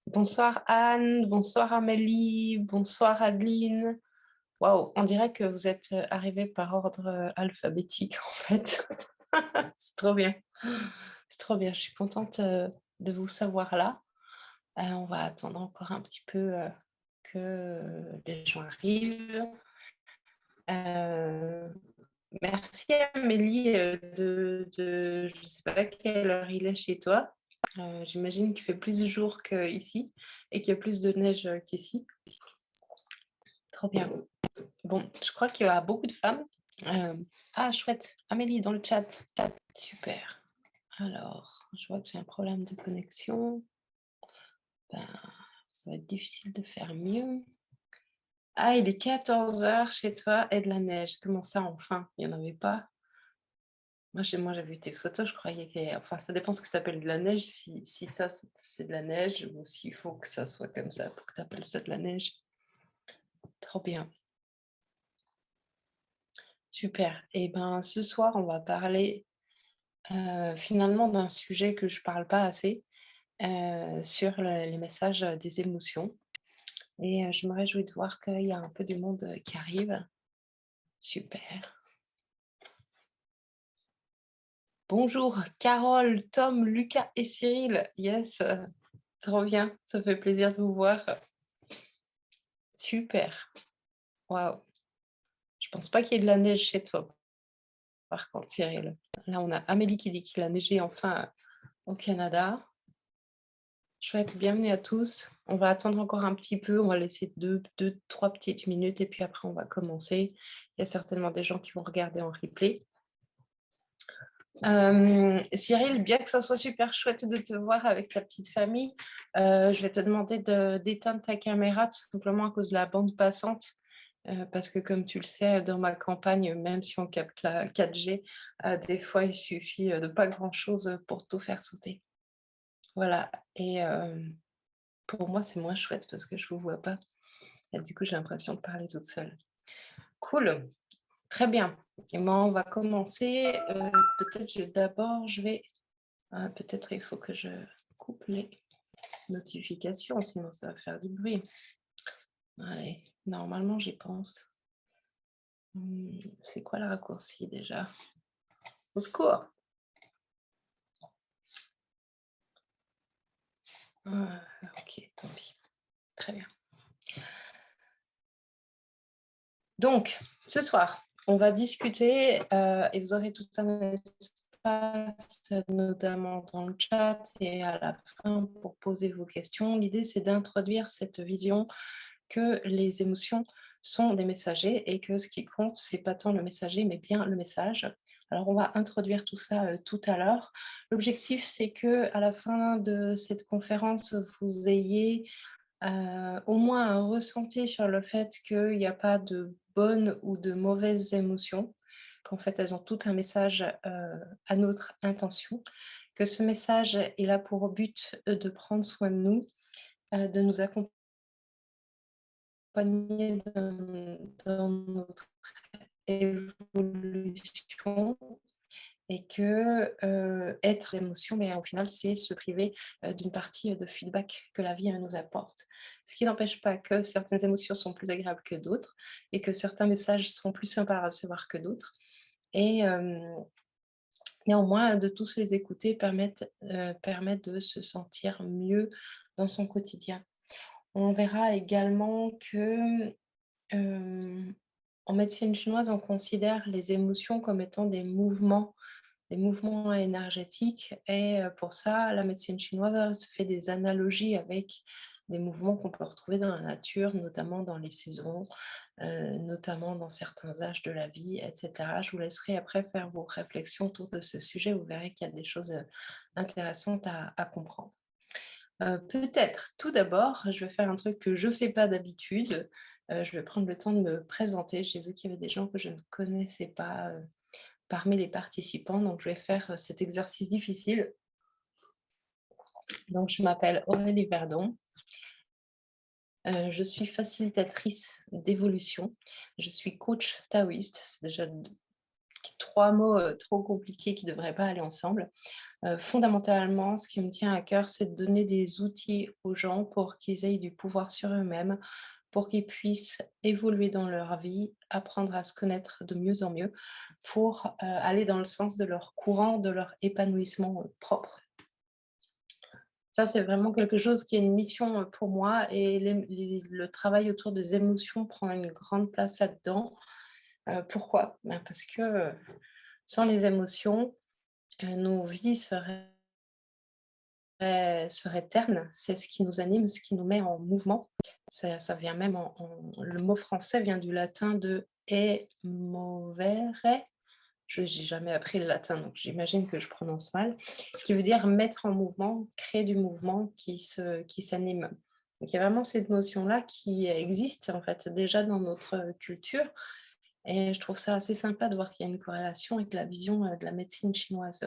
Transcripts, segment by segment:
Bonsoir Anne, bonsoir Amélie, bonsoir Adeline. Waouh, on dirait que vous êtes arrivés par ordre alphabétique en fait. C'est trop bien. C'est trop bien, je suis contente de vous savoir là. On va attendre encore un petit peu que les gens arrivent. Euh, Merci Amélie je ne sais pas à quelle heure il est chez toi. J'imagine qu'il fait plus de jours qu'ici et qu'il y a plus de neige qu'ici. Trop bien. Bon, je crois qu'il y a beaucoup de femmes. Ah, chouette. Amélie dans le chat. Super. Alors, je vois que j'ai un problème de connexion. Ben, ça va être difficile de faire mieux. Ah, il est 14 heures chez toi et de la neige. Comment ça, enfin? Il n'y en avait pas? Moi, j'ai vu tes photos, je croyais que... Enfin, ça dépend ce que tu appelles de la neige. Si ça, c'est de la neige ou s'il faut que ça soit comme ça pour que tu appelles ça de la neige. Trop bien. Super. Et ben, ce soir, on va parler finalement d'un sujet que je parle pas assez sur les messages des émotions. Et je me réjouis de voir qu'il y a un peu du monde qui arrive. Super. Bonjour Carole, Tom, Lucas et Cyril. Yes, trop bien. Ça fait plaisir de vous voir. Super. Waouh. Je pense pas qu'il y ait de la neige chez toi, par contre, Cyril. Là, on a Amélie qui dit qu'il a neigé enfin au Canada. Chouette, bienvenue à tous. On va attendre encore un petit peu, on va laisser trois petites minutes et puis après on va commencer. Il y a certainement des gens qui vont regarder en replay. Cyril, bien que ça soit super chouette de te voir avec ta petite famille, je vais te demander d'éteindre ta caméra tout simplement à cause de la bande passante. Parce que comme tu le sais, dans ma campagne, même si on capte la 4G, des fois il suffit de pas grand-chose pour tout faire sauter. Voilà, et pour moi c'est moins chouette parce que je ne vous vois pas. Et du coup j'ai l'impression de parler toute seule. Cool, très bien. Et moi on va commencer. Peut-être d'abord je vais... peut-être il faut que je coupe les notifications, sinon ça va faire du bruit. Allez, normalement j'y pense. C'est quoi le raccourci déjà? Au secours! Ok, tant pis. Très bien. Donc, ce soir, on va discuter et vous aurez tout un espace, notamment dans le chat et à la fin pour poser vos questions. L'idée, c'est d'introduire cette vision que les émotions sont des messagers et que ce qui compte, c'est pas tant le messager, mais bien le message. Alors, on va introduire tout ça tout à l'heure. L'objectif, c'est que à la fin de cette conférence, vous ayez au moins un ressenti sur le fait qu'il n'y a pas de bonnes ou de mauvaises émotions, qu'en fait elles ont tout un message à notre intention, que ce message est là pour but de prendre soin de nous, de nous accompagner dans notre évolution et que être émotion, mais au final, c'est se priver d'une partie de feedback que la vie nous apporte. Ce qui n'empêche pas que certaines émotions sont plus agréables que d'autres et que certains messages sont plus sympas à recevoir que d'autres. Et néanmoins, de tous les écouter permet de se sentir mieux dans son quotidien. On verra également que en médecine chinoise, on considère les émotions comme étant des mouvements énergétiques. Et pour ça, la médecine chinoise fait des analogies avec des mouvements qu'on peut retrouver dans la nature, notamment dans les saisons, notamment dans certains âges de la vie, etc. Je vous laisserai après faire vos réflexions autour de ce sujet. Vous verrez qu'il y a des choses intéressantes à comprendre. Peut-être, tout d'abord, je vais faire un truc que je ne fais pas d'habitude. Je vais prendre le temps de me présenter. J'ai vu qu'il y avait des gens que je ne connaissais pas parmi les participants. Donc, je vais faire cet exercice difficile. Donc, je m'appelle Aurélie Verdon. Je suis facilitatrice d'évolution. Je suis coach taoïste. C'est déjà 3 mots, trop compliqués qui ne devraient pas aller ensemble. Fondamentalement, ce qui me tient à cœur, c'est de donner des outils aux gens pour qu'ils aient du pouvoir sur eux-mêmes, pour qu'ils puissent évoluer dans leur vie, apprendre à se connaître de mieux en mieux, pour, aller dans le sens de leur courant, de leur épanouissement, propre. Ça, c'est vraiment quelque chose qui est une mission, pour moi et le travail autour des émotions prend une grande place là-dedans. Pourquoi? Ben, parce que, sans les émotions, nos vies seraient ternes. C'est ce qui nous anime, ce qui nous met en mouvement. Ça vient même le mot français vient du latin de emovere. Je n'ai jamais appris le latin, donc j'imagine que je prononce mal. Ce qui veut dire mettre en mouvement, créer du mouvement qui s'anime. Donc il y a vraiment cette notion-là qui existe en fait déjà dans notre culture et je trouve ça assez sympa de voir qu'il y a une corrélation avec la vision, de la médecine chinoise.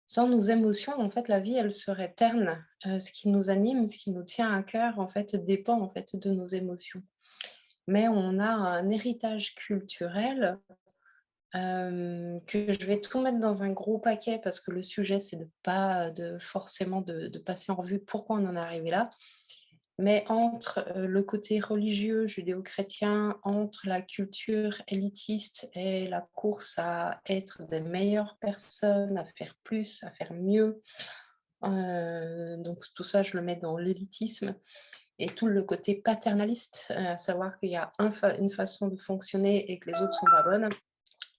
Sans nos émotions, en fait, la vie, elle serait terne. Ce qui nous anime, ce qui nous tient à cœur, en fait, dépend, en fait, de nos émotions. Mais on a un héritage culturel, que je vais tout mettre dans un gros paquet parce que le sujet, c'est de pas, de forcément de passer en revue pourquoi on en est arrivé là. Mais entre, le côté religieux judéo-chrétien, entre la culture élitiste et la course à être des meilleures personnes, à faire plus, à faire mieux, donc tout ça, je le mets dans l'élitisme et tout le côté paternaliste, à savoir qu'il y a une façon de fonctionner et que les autres sont pas bonnes.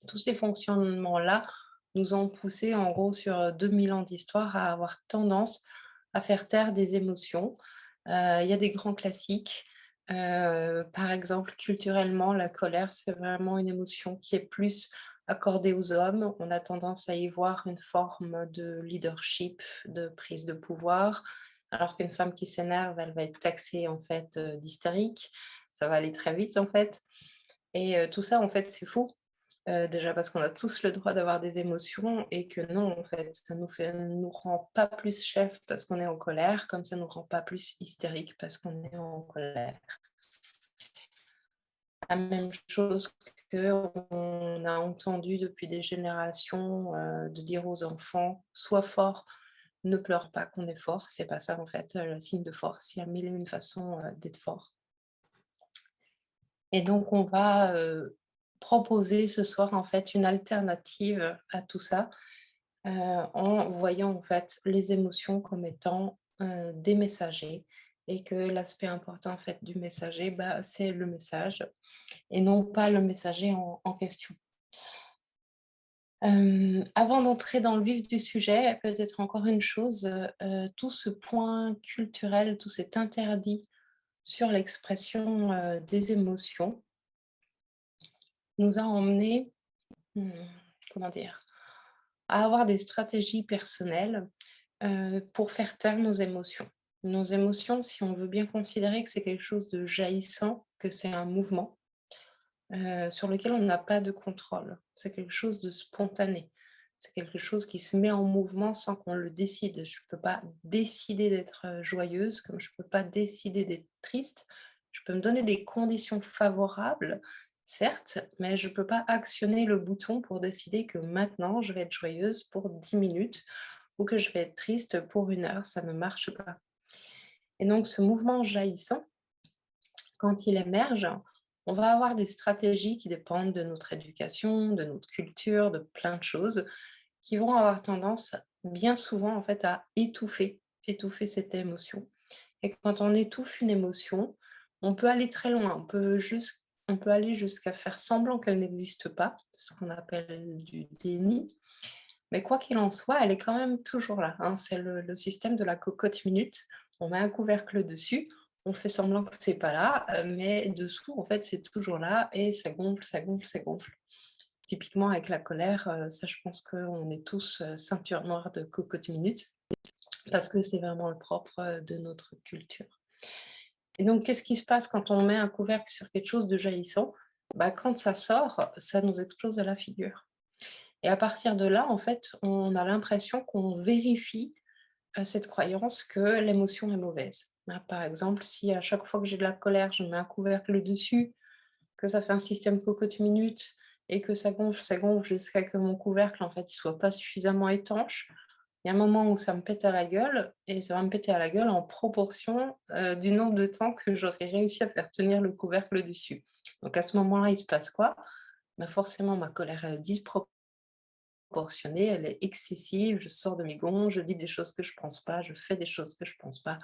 Tous ces fonctionnements-là nous ont poussés, en gros, sur, 2000 ans d'histoire à avoir tendance à faire taire des émotions. Il y a des grands classiques, par exemple, culturellement, la colère, c'est vraiment une émotion qui est plus accordée aux hommes. On a tendance à y voir une forme de leadership, de prise de pouvoir, alors qu'une femme qui s'énerve, elle va être taxée, en fait, d'hystérique. Ça va aller très vite, en fait et tout ça, en fait, c'est faux. Déjà parce qu'on a tous le droit d'avoir des émotions et que non, en fait, ça nous rend pas plus chef parce qu'on est en colère, comme ça nous rend pas plus hystérique parce qu'on est en colère. La même chose qu'on a entendu depuis des générations, de dire aux enfants: «Sois fort, ne pleure pas qu'on est fort». C'est pas ça en fait, le signe de force. Il y a mille et une façons, d'être fort. Et donc on va, proposer ce soir en fait une alternative à tout ça. En voyant en fait les émotions comme étant, des messagers et que l'aspect important en fait du messager, bah, c'est le message et non pas le messager en question. Avant d'entrer dans le vif du sujet, peut-être encore une chose, tout ce point culturel, tout cet interdit sur l'expression, des émotions nous a emmenés, mmh, comment dire? À avoir des stratégies personnelles pour faire taire nos émotions. Nos émotions, si on veut bien considérer que c'est quelque chose de jaillissant, que c'est un mouvement, sur lequel on n'a pas de contrôle. C'est quelque chose de spontané. C'est quelque chose qui se met en mouvement sans qu'on le décide. Je ne peux pas décider d'être, joyeuse, comme je ne peux pas décider d'être triste. Je peux me donner des conditions favorables, certes, mais je ne peux pas actionner le bouton pour décider que maintenant je vais être joyeuse pour 10 minutes ou que je vais être triste pour 1 heure, ça ne marche pas. Et donc ce mouvement jaillissant, quand il émerge, on va avoir des stratégies qui dépendent de notre éducation, de notre culture, de plein de choses, qui vont avoir tendance, bien souvent, en fait, à étouffer cette émotion. Et quand on étouffe une émotion, on peut aller très loin. On peut aller jusqu'à faire semblant qu'elle n'existe pas, ce qu'on appelle du déni. Mais quoi qu'il en soit, elle est quand même toujours là, hein. C'est le système de la cocotte minute. On met un couvercle dessus, on fait semblant que c'est pas là, mais dessous, en fait, c'est toujours là et ça gonfle, ça gonfle, ça gonfle. Typiquement avec la colère, ça je pense qu'on est tous, ceinture noire de cocotte minute parce que c'est vraiment le propre, de notre culture. Et donc qu'est-ce qui se passe quand on met un couvercle sur quelque chose de jaillissant? Bah, quand ça sort, ça nous explose à la figure. Et à partir de là, en fait, on a l'impression qu'on vérifie, cette croyance que l'émotion est mauvaise. Bah, par exemple, si à chaque fois que j'ai de la colère, je mets un couvercle dessus, que ça fait un système cocotte minute et que ça gonfle jusqu'à que mon couvercle, en fait, il soit pas suffisamment étanche, il y a un moment où ça me pète à la gueule et ça va me péter à la gueule en proportion, du nombre de temps que j'aurais réussi à faire tenir le couvercle dessus. Donc à ce moment-là, il se passe quoi? Bah, forcément ma colère, elle est disproportionnée, elle est excessive, je sors de mes gonds, je dis des choses que je pense pas, je fais des choses que je pense pas,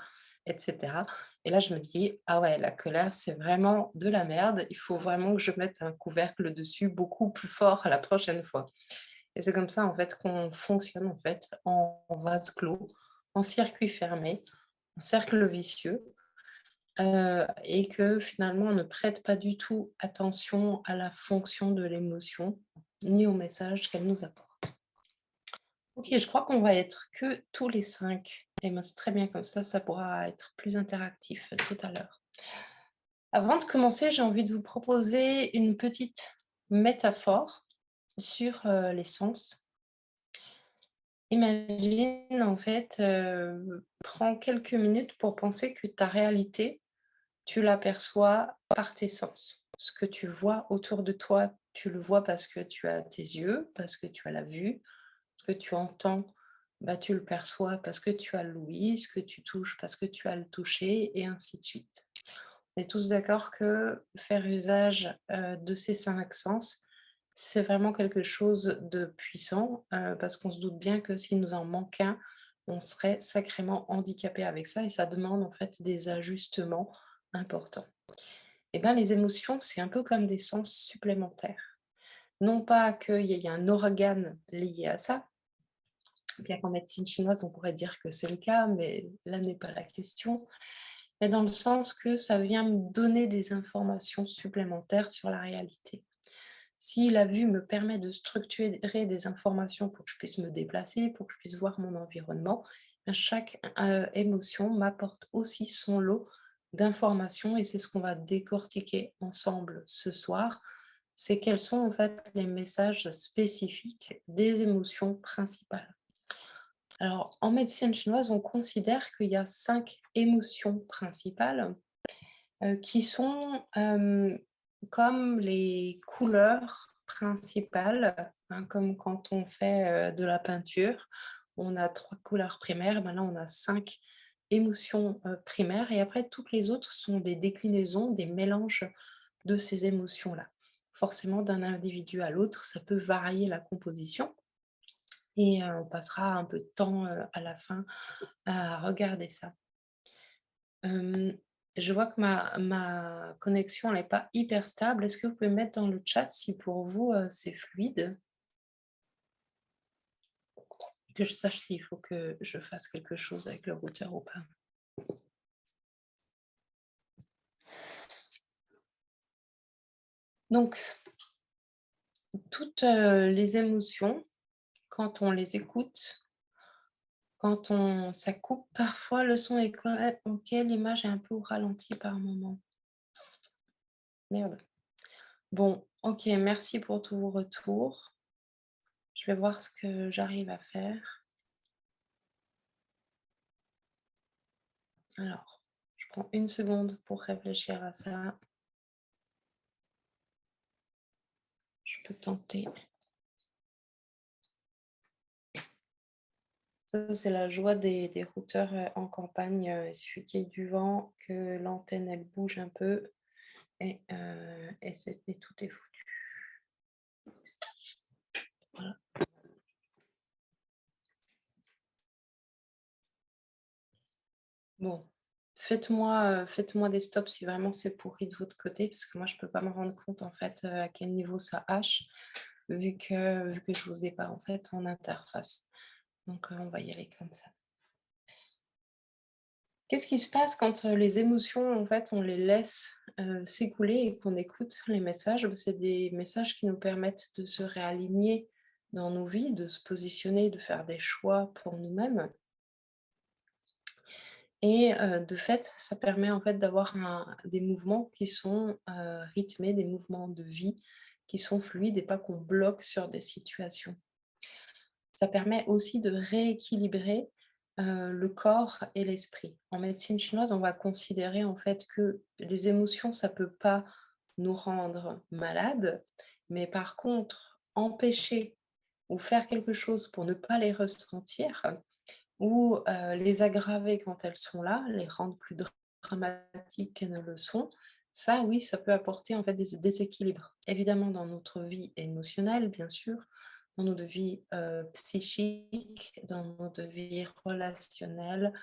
et cetera. Et là, je me dis: «Ah ouais, la colère, c'est vraiment de la merde, il faut vraiment que je mette un couvercle dessus beaucoup plus fort la prochaine fois». Et c'est comme ça, en fait, qu'on fonctionne, en fait, en vase clos, en circuit fermé, en cercle vicieux, et que finalement, on ne prête pas du tout attention à la fonction de l'émotion, ni au message qu'elle nous apporte. OK, je crois qu'on va être que tous les 5. Et ben, c'est très bien comme ça pourra être plus interactif, tout à l'heure. Avant de commencer, j'ai envie de vous proposer une petite métaphore sur, les sens. Imagine en fait, prends quelques minutes pour penser que ta réalité, tu l'aperçois par tes sens. Ce que tu vois autour de toi, tu le vois parce que tu as tes yeux, parce que tu as la vue. Ce que tu entends, bah, tu le perçois parce que tu as l'ouïe, ce que tu touches parce que tu as le toucher et ainsi de suite. On est tous d'accord que faire usage, de ces 5 sens, c'est vraiment quelque chose de puissant, parce qu'on se doute bien que s'il nous en manque un, on serait sacrément handicapé avec ça et ça demande en fait des ajustements importants. Et ben, les émotions, c'est un peu comme des sens supplémentaires. Non pas qu'il y ait un organe lié à ça, bien qu'en médecine chinoise, on pourrait dire que c'est le cas, mais là n'est pas la question. Mais dans le sens que ça vient me donner des informations supplémentaires sur la réalité. Si la vue me permet de structurer des informations pour que je puisse me déplacer, pour que je puisse voir mon environnement, ben chaque émotion m'apporte aussi son lot d'informations et c'est ce qu'on va décortiquer ensemble ce soir. C'est quels sont en fait les messages spécifiques des émotions principales. Alors, en médecine chinoise, on considère qu'il y a 5 émotions principales, qui sont, comme les couleurs principales, hein, comme quand on fait, de la peinture. On a 3 couleurs primaires, ben là, on a 5 émotions, primaires et après toutes les autres sont des déclinaisons, des mélanges de ces émotions-là. Forcément, d'un individu à l'autre, ça peut varier la composition et on passera un peu de temps, à la fin à regarder ça. Hem, je vois que ma connexion n'est pas hyper stable. Est-ce que vous pouvez mettre dans le chat si pour vous, c'est fluide? Que je sache s'il faut que je fasse quelque chose avec le routeur ou pas. Donc toutes, les émotions, quand on les écoute, quand on ça coupe, parfois le son est quand même OK, l'image est un peu au ralenti par moment. Merde. Bon, OK, merci pour tous vos retours. Je vais voir ce que j'arrive à faire. Alors, je prends une seconde pour réfléchir à ça. Je peux tenter. Ça, c'est la joie des routeurs, en campagne, il suffit qu'il y ait du vent, que l'antenne, elle bouge un peu et tout est foutu. Voilà. Bon, faites-moi des stops si vraiment c'est pourri de votre côté, parce que moi je peux pas me rendre compte en fait, à quel niveau ça hache, vu que je vous ai pas en fait en interface. Donc, on va y aller comme ça. Qu'est-ce qui se passe quand, les émotions, en fait, on les laisse, s'écouler et qu'on écoute les messages? Bah, c'est des messages qui nous permettent de se réaligner dans nos vies, de se positionner, de faire des choix pour nous-mêmes et de fait, ça permet, en fait, d'avoir des mouvements qui sont, rythmés, des mouvements de vie qui sont fluides et pas qu'on bloque sur des situations. Ça permet aussi de rééquilibrer, le corps et l'esprit. En médecine chinoise, on va considérer en fait que les émotions, ça peut pas nous rendre malades, Mais par contre, empêcher ou faire quelque chose pour ne pas les ressentir ou les aggraver quand elles sont là, les rendre plus dramatiques qu'elles ne le sont, ça oui, ça peut apporter en fait des déséquilibres. Évidemment dans notre vie émotionnelle, bien sûr, dans notre vie, psychique, dans notre vie relationnelle,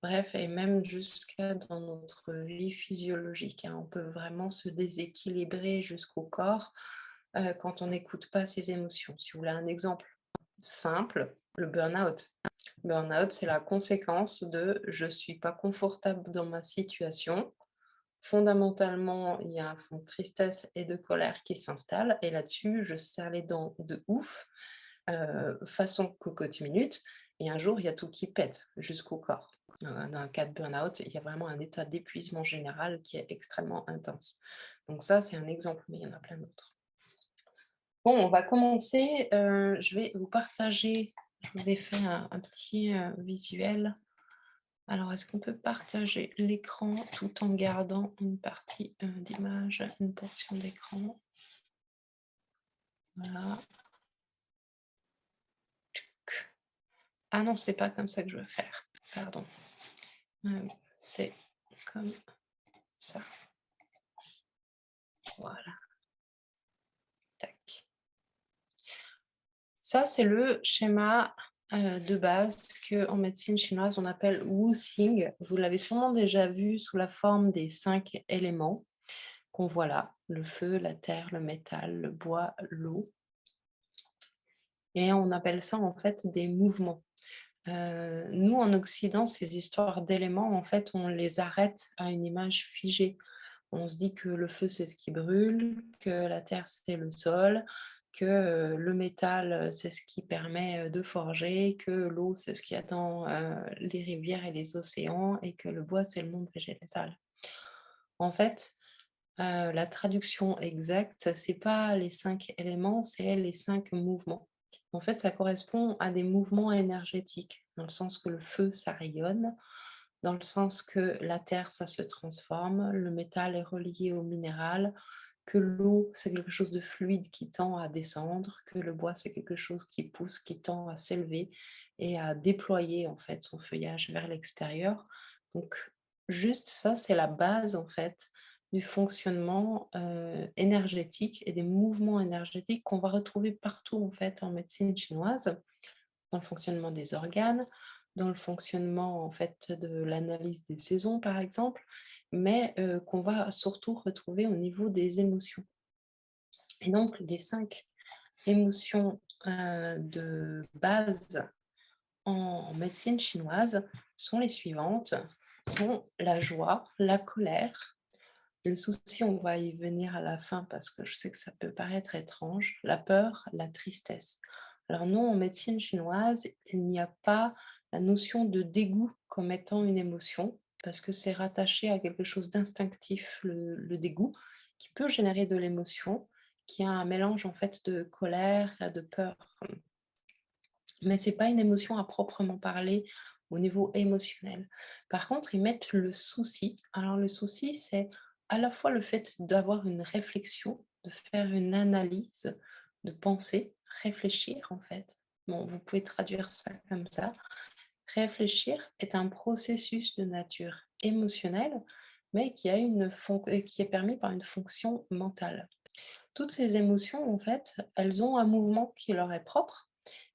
bref et même jusqu'à dans notre vie physiologique, hein. On peut vraiment se déséquilibrer jusqu'au corps, quand on n'écoute pas ses émotions. Si vous voulez un exemple simple, le burn-out. Burn-out, c'est la conséquence de je suis pas confortable dans ma situation. Fondamentalement, il y a un fond de tristesse et de colère qui s'installe et là-dessus, je serre les dents de ouf, façon cocotte minute et un jour, il y a tout qui pète jusqu'au corps. Dans un cas de burn-out, il y a vraiment un état d'épuisement général qui est extrêmement intense. Donc ça, c'est un exemple, mais il y en a plein d'autres. Bon, on va commencer, je vais vous partager, je vous ai fait un petit, visuel. Alors, est-ce qu'on peut partager l'écran tout en gardant une partie, d'image, une portion d'écran? Voilà. Tchouk. Ah non, c'est pas comme ça que je veux faire, pardon. C'est comme ça. Voilà, tac. Ça, c'est le schéma, de base qu'en médecine chinoise, on appelle Wu Xing. Vous l'avez sûrement déjà vu sous la forme des 5 éléments qu'on voit là, le feu, la terre, le métal, le bois, l'eau et on appelle ça, en fait, des mouvements. Nous, en Occident, ces histoires d'éléments, en fait, on les arrête à une image figée. On se dit que le feu, c'est ce qui brûle, que la terre, c'est le sol, que, le métal, c'est ce qui permet, de forger, que l'eau, c'est ce qu'il y a dans, les rivières et les océans et que le bois, c'est le monde végétal. En fait, la traduction exacte, c'est pas les 5 éléments, c'est les 5 mouvements. En fait, ça correspond à des mouvements énergétiques, dans le sens que le feu, ça rayonne, dans le sens que la terre, ça se transforme, le métal est relié au minéral, que l'eau, c'est quelque chose de fluide qui tend à descendre, que le bois, c'est quelque chose qui pousse, qui tend à s'élever et à déployer en fait son feuillage vers l'extérieur. Donc juste ça, c'est la base en fait du fonctionnement, énergétique et des mouvements énergétiques qu'on va retrouver partout en fait en médecine chinoise, dans le fonctionnement des organes, dans le fonctionnement en fait de l'analyse des saisons par exemple, mais qu'on va surtout retrouver au niveau des émotions. Et donc les 5 émotions, de base en médecine chinoise sont les suivantes, sont la joie, la colère, le souci, on va y venir à la fin parce que je sais que ça peut paraître étrange, la peur, la tristesse. Alors non, en médecine chinoise, il n'y a pas la notion de dégoût comme étant une émotion, parce que c'est rattaché à quelque chose d'instinctif, le dégoût, qui peut générer de l'émotion, qui a un mélange en fait de colère et de peur. Mais c'est pas une émotion à proprement parler au niveau émotionnel. Par contre, ils mettent le souci. Alors le souci, c'est à la fois le fait d'avoir une réflexion, de faire une analyse, de penser, réfléchir en fait. Bon, vous pouvez traduire ça comme ça. Réfléchir est un processus de nature émotionnelle, mais qui est permis par une fonction mentale. Toutes ces émotions, en fait, elles ont un mouvement qui leur est propre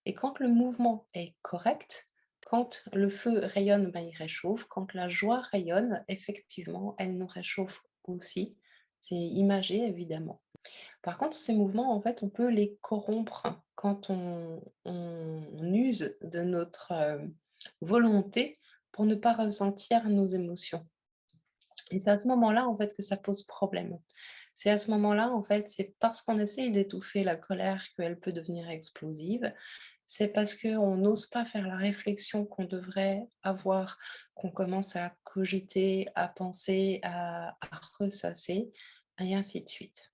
et quand le mouvement est correct, quand le feu rayonne, ben, il réchauffe. Quand la joie rayonne, effectivement, elle nous réchauffe aussi. C'est imagé, évidemment. Par contre, ces mouvements, en fait, on peut les corrompre quand on use de notre volonté pour ne pas ressentir nos émotions. Et c'est à ce moment-là, en fait, que ça pose problème. C'est à ce moment-là, en fait, c'est parce qu'on essaye d'étouffer la colère qu'elle peut devenir explosive. C'est parce qu'on n'ose pas faire la réflexion qu'on devrait avoir, qu'on commence à cogiter, à penser, à ressasser, et ainsi de suite.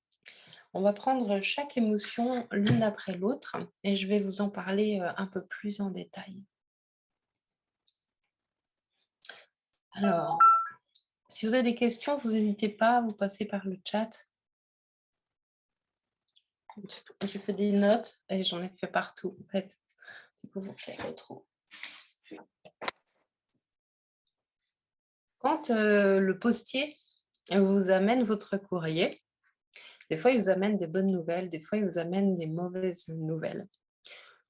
On va prendre chaque émotion l'une après l'autre et je vais vous en parler un peu plus en détail. Alors, si vous avez des questions, vous n'hésitez pas, vous passez par le chat. J'ai fait des notes et j'en ai fait partout, en fait. Du coup, faut que je les retrouve. Quand, le postier vous amène votre courrier, des fois, il vous amène des bonnes nouvelles, des fois, il vous amène des mauvaises nouvelles.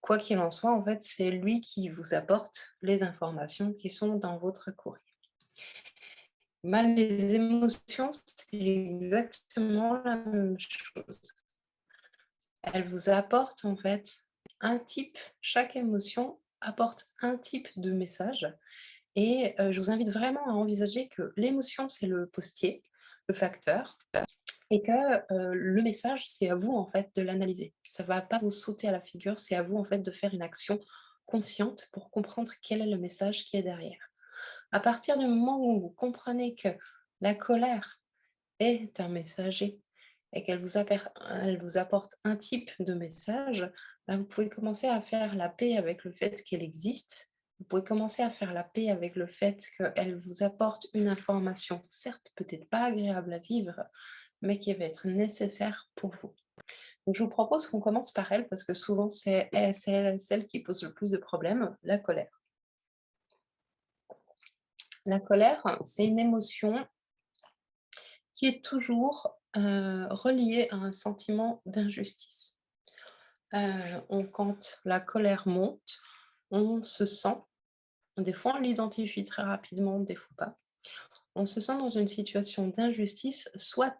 Quoi qu'il en soit, en fait, c'est lui qui vous apporte les informations qui sont dans votre courrier. Mal les émotions, c'est exactement la même chose. Elles vous apportent, en fait, un type chaque émotion apporte un type de message et je vous invite vraiment à envisager que l'émotion, c'est le postier, le facteur et que, le message, c'est à vous, en fait, de l'analyser. Ça ne va pas vous sauter à la figure, c'est à vous, en fait, de faire une action consciente pour comprendre quel est le message qui est derrière. À partir du moment où vous comprenez que la colère est un messager et elle vous apporte un type de message, bah, vous pouvez commencer à faire la paix avec le fait qu'elle existe. Vous pouvez commencer à faire la paix avec le fait qu'elle vous apporte une information, certes peut-être pas agréable à vivre, mais qui va être nécessaire pour vous. Donc je vous propose qu'on commence par elle parce que souvent c'est celle qui pose le plus de problèmes, la colère. La colère, c'est une émotion qui est toujours reliée à un sentiment d'injustice. Quand la colère monte, on se sent, des fois on l'identifie très rapidement, des fois pas, on se sent dans une situation d'injustice, soit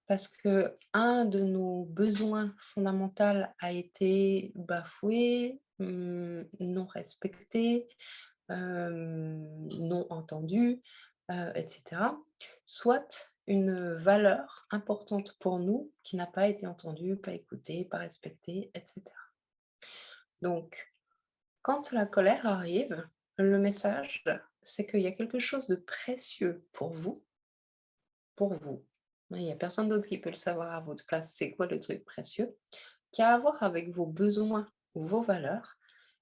parce que un de nos besoins fondamentaux a été bafoué, non respecté, non entendu, etc. Soit une valeur importante pour nous qui n'a pas été entendue, pas écoutée, pas respectée, etc. Donc, quand la colère arrive, le message, c'est qu'il y a quelque chose de précieux pour vous, pour vous. Il n'y a personne d'autre qui peut le savoir à votre place, c'est quoi le truc précieux, qui a à voir avec vos besoins ou vos valeurs,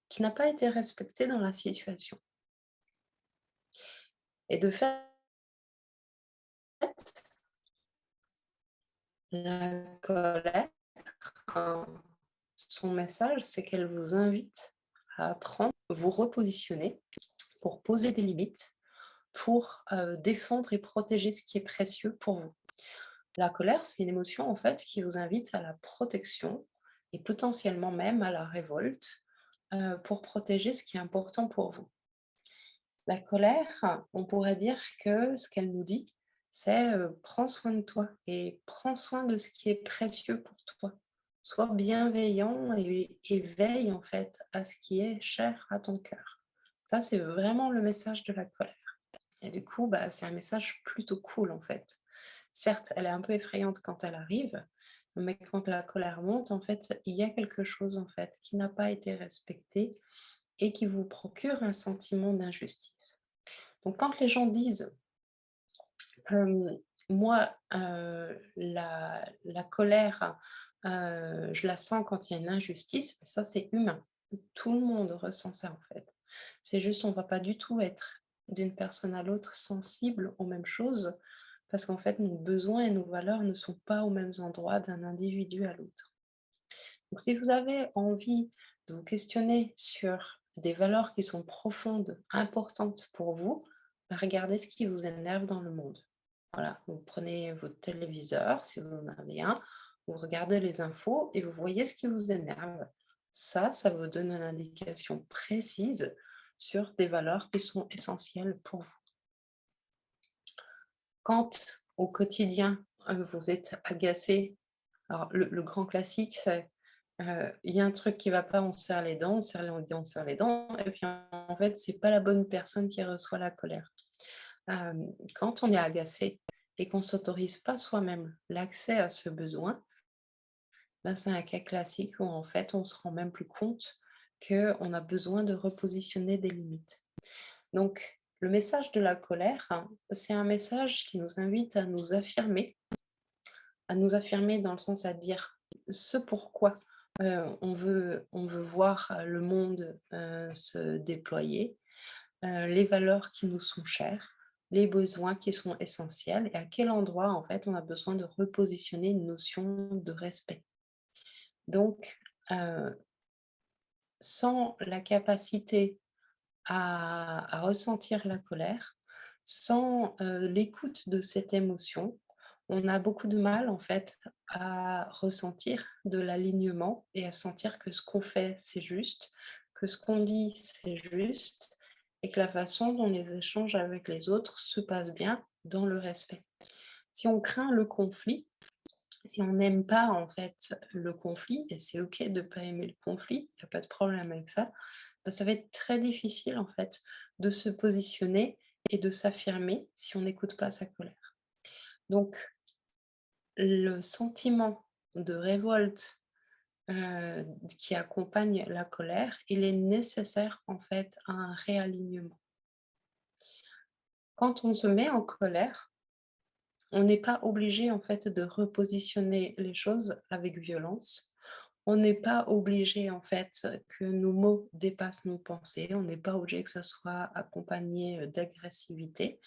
qui n'a pas été respecté dans la situation. Et de fait, la colère, hein, son message, c'est qu'elle vous invite à apprendre, vous repositionner pour poser des limites, pour défendre et protéger ce qui est précieux pour vous. La colère, c'est une émotion en fait qui vous invite à la protection et potentiellement même à la révolte pour protéger ce qui est important pour vous. La colère, on pourrait dire que ce qu'elle nous dit, c'est prends soin de toi et prends soin de ce qui est précieux pour toi. Sois bienveillant et veille en fait à ce qui est cher à ton cœur. Ça, c'est vraiment le message de la colère. Et du coup, bah, c'est un message plutôt cool en fait. Certes, elle est un peu effrayante quand elle arrive, mais quand la colère monte, en fait, il y a quelque chose en fait qui n'a pas été respecté et qui vous procure un sentiment d'injustice. Donc quand les gens disent, «Moi, la colère, je la sens quand il y a une injustice», ça c'est humain. Tout le monde ressent ça en fait. C'est juste on va pas du tout être d'une personne à l'autre sensible aux mêmes choses, parce qu'en fait nos besoins et nos valeurs ne sont pas aux mêmes endroits d'un individu à l'autre. Donc si vous avez envie de vous questionner sur des valeurs qui sont profondes, importantes pour vous, bah, regardez ce qui vous énerve dans le monde. Voilà, vous prenez votre téléviseur, si vous en avez un, vous regardez les infos et vous voyez ce qui vous énerve. Ça vous donne une indication précise sur des valeurs qui sont essentielles pour vous. Quand au quotidien, vous êtes agacé, alors le grand classique, c'est il y a un truc qui va pas, on se serre les dents, on serre les dents et puis en fait, c'est pas la bonne personne qui reçoit la colère. Quand on est agacé et qu'on s'autorise pas soi-même l'accès à ce besoin, ben, c'est un cas classique où en fait, on se rend même plus compte qu'on a besoin de repositionner des limites. Donc le message de la colère, hein, c'est un message qui nous invite à nous affirmer dans le sens à dire ce pourquoi on veut voir le monde se déployer, les valeurs qui nous sont chères, les besoins qui sont essentiels et à quel endroit en fait on a besoin de repositionner une notion de respect. Donc, heu, sans la capacité à ressentir la colère, sans, l'écoute de cette émotion, on a beaucoup de mal, en fait, à ressentir de l'alignement et à sentir que ce qu'on fait, c'est juste, que ce qu'on dit, c'est juste et que la façon dont les échanges avec les autres se passent bien dans le respect. Si on craint le conflit, si on n'aime pas en fait le conflit, et c'est OK de ne pas aimer le conflit, il y a pas de problème avec ça, bah, ça va être très difficile en fait de se positionner et de s'affirmer si on n'écoute pas sa colère. Donc le sentiment de révolte, qui accompagne la colère, il est nécessaire en fait à un réalignement. Quand on se met en colère, on n'est pas obligé en fait de repositionner les choses avec violence. On n'est pas obligé en fait que nos mots dépassent nos pensées. On n'est pas obligé que ça soit accompagné d'agressivité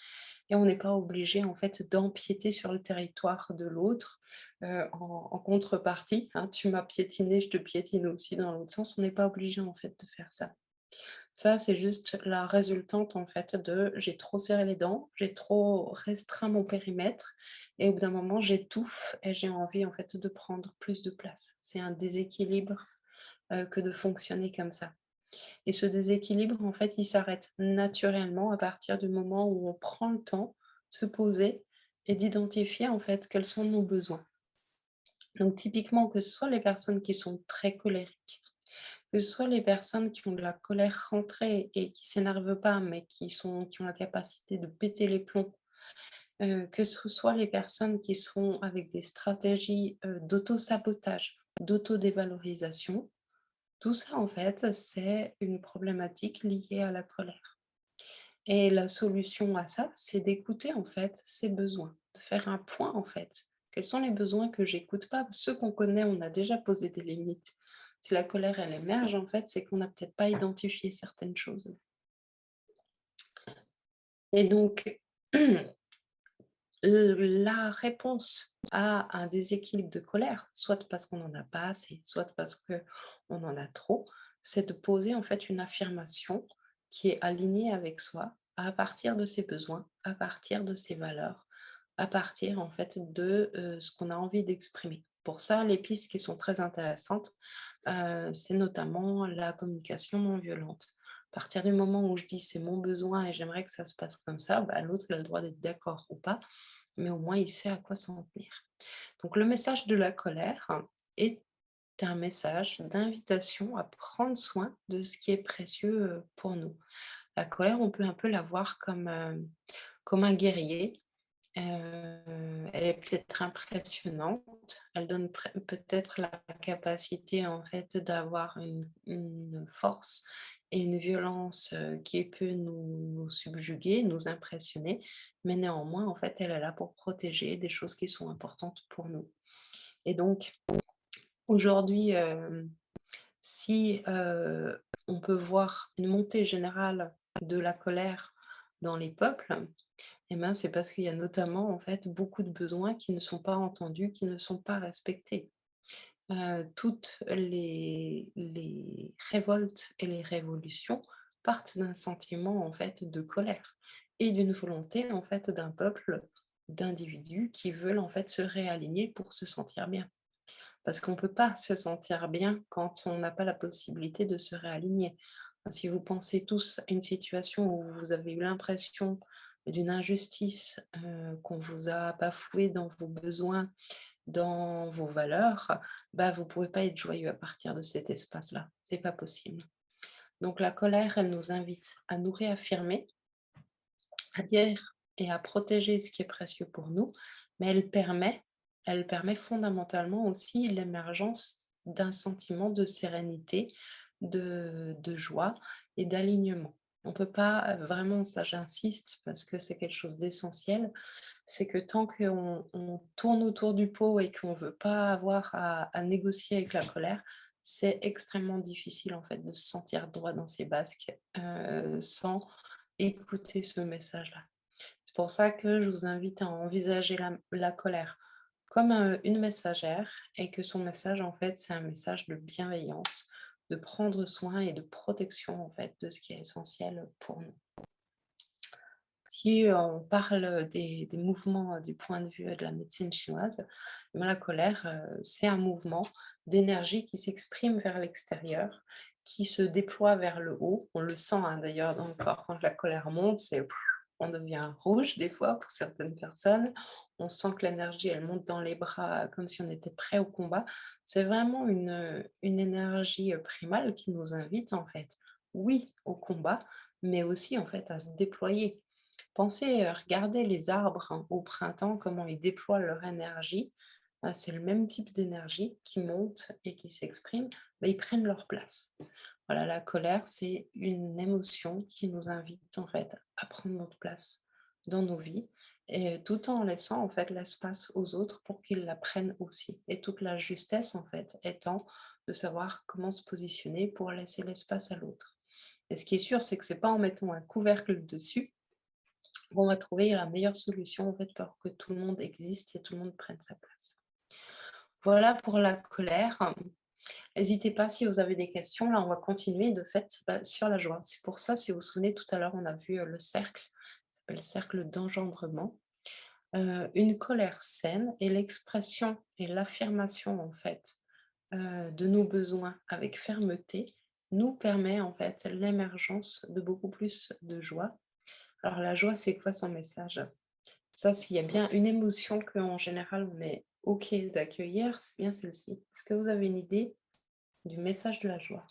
et on n'est pas obligé en fait d'empiéter sur le territoire de l'autre en contrepartie, hein. Tu m'as piétiné, je te piétine aussi dans l'autre sens. On n'est pas obligé en fait de faire ça. Ça, c'est juste la résultante en fait de j'ai trop serré les dents, j'ai trop restreint mon périmètre et au bout d'un moment, j'étouffe et j'ai envie en fait de prendre plus de place. C'est un déséquilibre, que de fonctionner comme ça et ce déséquilibre, en fait, il s'arrête naturellement à partir du moment où on prend le temps de se poser et d'identifier en fait quels sont nos besoins. Donc typiquement, que ce soit les personnes qui sont très colériques, que ce soit les personnes qui ont de la colère rentrée et qui s'énervent pas, mais qui ont la capacité de péter les plombs, que ce soit les personnes qui sont avec des stratégies, d'auto-sabotage, d'auto-dévalorisation, tout ça, en fait, c'est une problématique liée à la colère et la solution à ça, c'est d'écouter, en fait, ses besoins, de faire un point, en fait. Quels sont les besoins que j'écoute pas? Ceux qu'on connaît, on a déjà posé des limites. Si la colère, elle émerge, en fait, c'est qu'on n'a peut-être pas identifié certaines choses et donc la réponse à un déséquilibre de colère, soit parce qu'on n'en a pas assez, soit parce qu'on en a trop, c'est de poser en fait une affirmation qui est alignée avec soi, à partir de ses besoins, à partir de ses valeurs, à partir en fait de, ce qu'on a envie d'exprimer. Pour ça, les pistes qui sont très intéressantes, c'est notamment la communication non violente. À partir du moment où je dis: «C'est mon besoin et j'aimerais que ça se passe comme ça», bah, l'autre il a le droit d'être d'accord ou pas, mais au moins il sait à quoi s'en tenir. Donc le message de la colère est un message d'invitation à prendre soin de ce qui est précieux, pour nous. La colère, on peut un peu la voir comme un guerrier. Elle est peut-être impressionnante, elle donne peut-être la capacité en fait d'avoir une force et une violence, qui peut nous subjuguer, nous impressionner, mais néanmoins en fait elle est là pour protéger des choses qui sont importantes pour nous. Et donc aujourd'hui, si, on peut voir une montée générale de la colère dans les peuples, eh ben, c'est parce qu'il y a notamment, en fait, beaucoup de besoins qui ne sont pas entendus, qui ne sont pas respectés. Toutes les révoltes et les révolutions partent d'un sentiment, en fait, de colère et d'une volonté, en fait, d'un peuple, d'individus qui veulent, en fait, se réaligner pour se sentir bien. Parce qu'on ne peut pas se sentir bien quand on n'a pas la possibilité de se réaligner. Si vous pensez tous à une situation où vous avez eu l'impression d'une injustice, qu'on vous a bafoué dans vos besoins, dans vos valeurs, bah, vous ne pouvez pas être joyeux à partir de cet espace-là. C'est pas possible. Donc la colère, elle nous invite à nous réaffirmer, à dire et à protéger ce qui est précieux pour nous, mais elle permet fondamentalement aussi l'émergence d'un sentiment de sérénité, de joie et d'alignement. On peut pas, vraiment, ça j'insiste parce que c'est quelque chose d'essentiel, c'est que tant qu'on tourne autour du pot et qu'on veut pas avoir à négocier avec la colère, c'est extrêmement difficile en fait de se sentir droit dans ses basques, sans écouter ce message-là. C'est pour ça que je vous invite à envisager la colère comme, une messagère et que son message, en fait, c'est un message de bienveillance, de prendre soin et de protection, en fait, de ce qui est essentiel pour nous. Si on parle des mouvements du point de vue de la médecine chinoise, eh ben, la colère, c'est un mouvement d'énergie qui s'exprime vers l'extérieur, qui se déploie vers le haut. On le sent hein, d'ailleurs dans le corps quand la colère monte, on devient rouge des fois pour certaines personnes. On sent que l'énergie, elle monte dans les bras comme si on était prêt au combat. C'est vraiment une énergie primale qui nous invite en fait, oui, au combat, mais aussi en fait à se déployer. Pensez, regardez les arbres, hein, au printemps, comment ils déploient leur énergie. C'est le même type d'énergie qui monte et qui s'exprime, bah, ils prennent leur place. Voilà, la colère, c'est une émotion qui nous invite en fait à prendre notre place dans nos vies et tout en laissant en fait l'espace aux autres pour qu'ils la prennent aussi. Et toute la justesse en fait étant de savoir comment se positionner pour laisser l'espace à l'autre. Et ce qui est sûr, c'est que c'est pas en mettant un couvercle dessus on va trouver la meilleure solution en fait pour que tout le monde existe et tout le monde prenne sa place. Voilà pour la colère. N'hésitez pas si vous avez des questions. Là, on va continuer de fait sur la joie. C'est pour ça, si vous vous souvenez, tout à l'heure, on a vu le cercle, ça s'appelle le cercle d'engendrement. Une colère saine est l'expression et l'affirmation en fait de nos besoins avec fermeté nous permet en fait l'émergence de beaucoup plus de joie. Alors la joie, c'est quoi son message? Ça, s'il y a bien une émotion qu'en général on est OK d'accueillir, c'est bien celle-ci. Est-ce que vous avez une idée du message de la joie?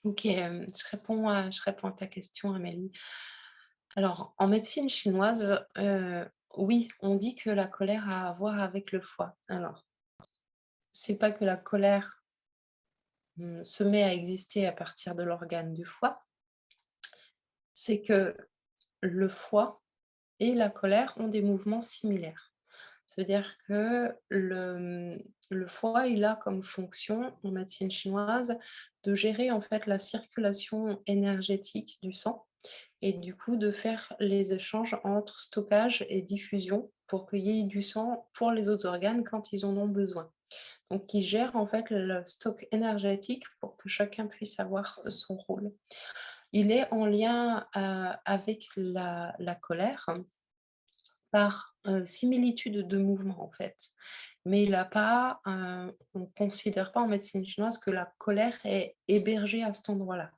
OK, je réponds à ta question, Amélie. Alors, en médecine chinoise, oui, on dit que la colère a à voir avec le foie. Alors, c'est pas que la colère, se met à exister à partir de l'organe du foie, c'est que le foie et la colère ont des mouvements similaires. Ça veut dire que le foie, il a comme fonction en médecine chinoise de gérer en fait la circulation énergétique du sang et du coup de faire les échanges entre stockage et diffusion pour qu'il y ait du sang pour les autres organes quand ils en ont besoin. Donc il gère en fait le stock énergétique pour que chacun puisse avoir son rôle. Il est en lien, avec la colère par, similitude de mouvement, en fait. Mais il a pas, on ne considère pas en médecine chinoise que la colère est hébergée à cet endroit-là.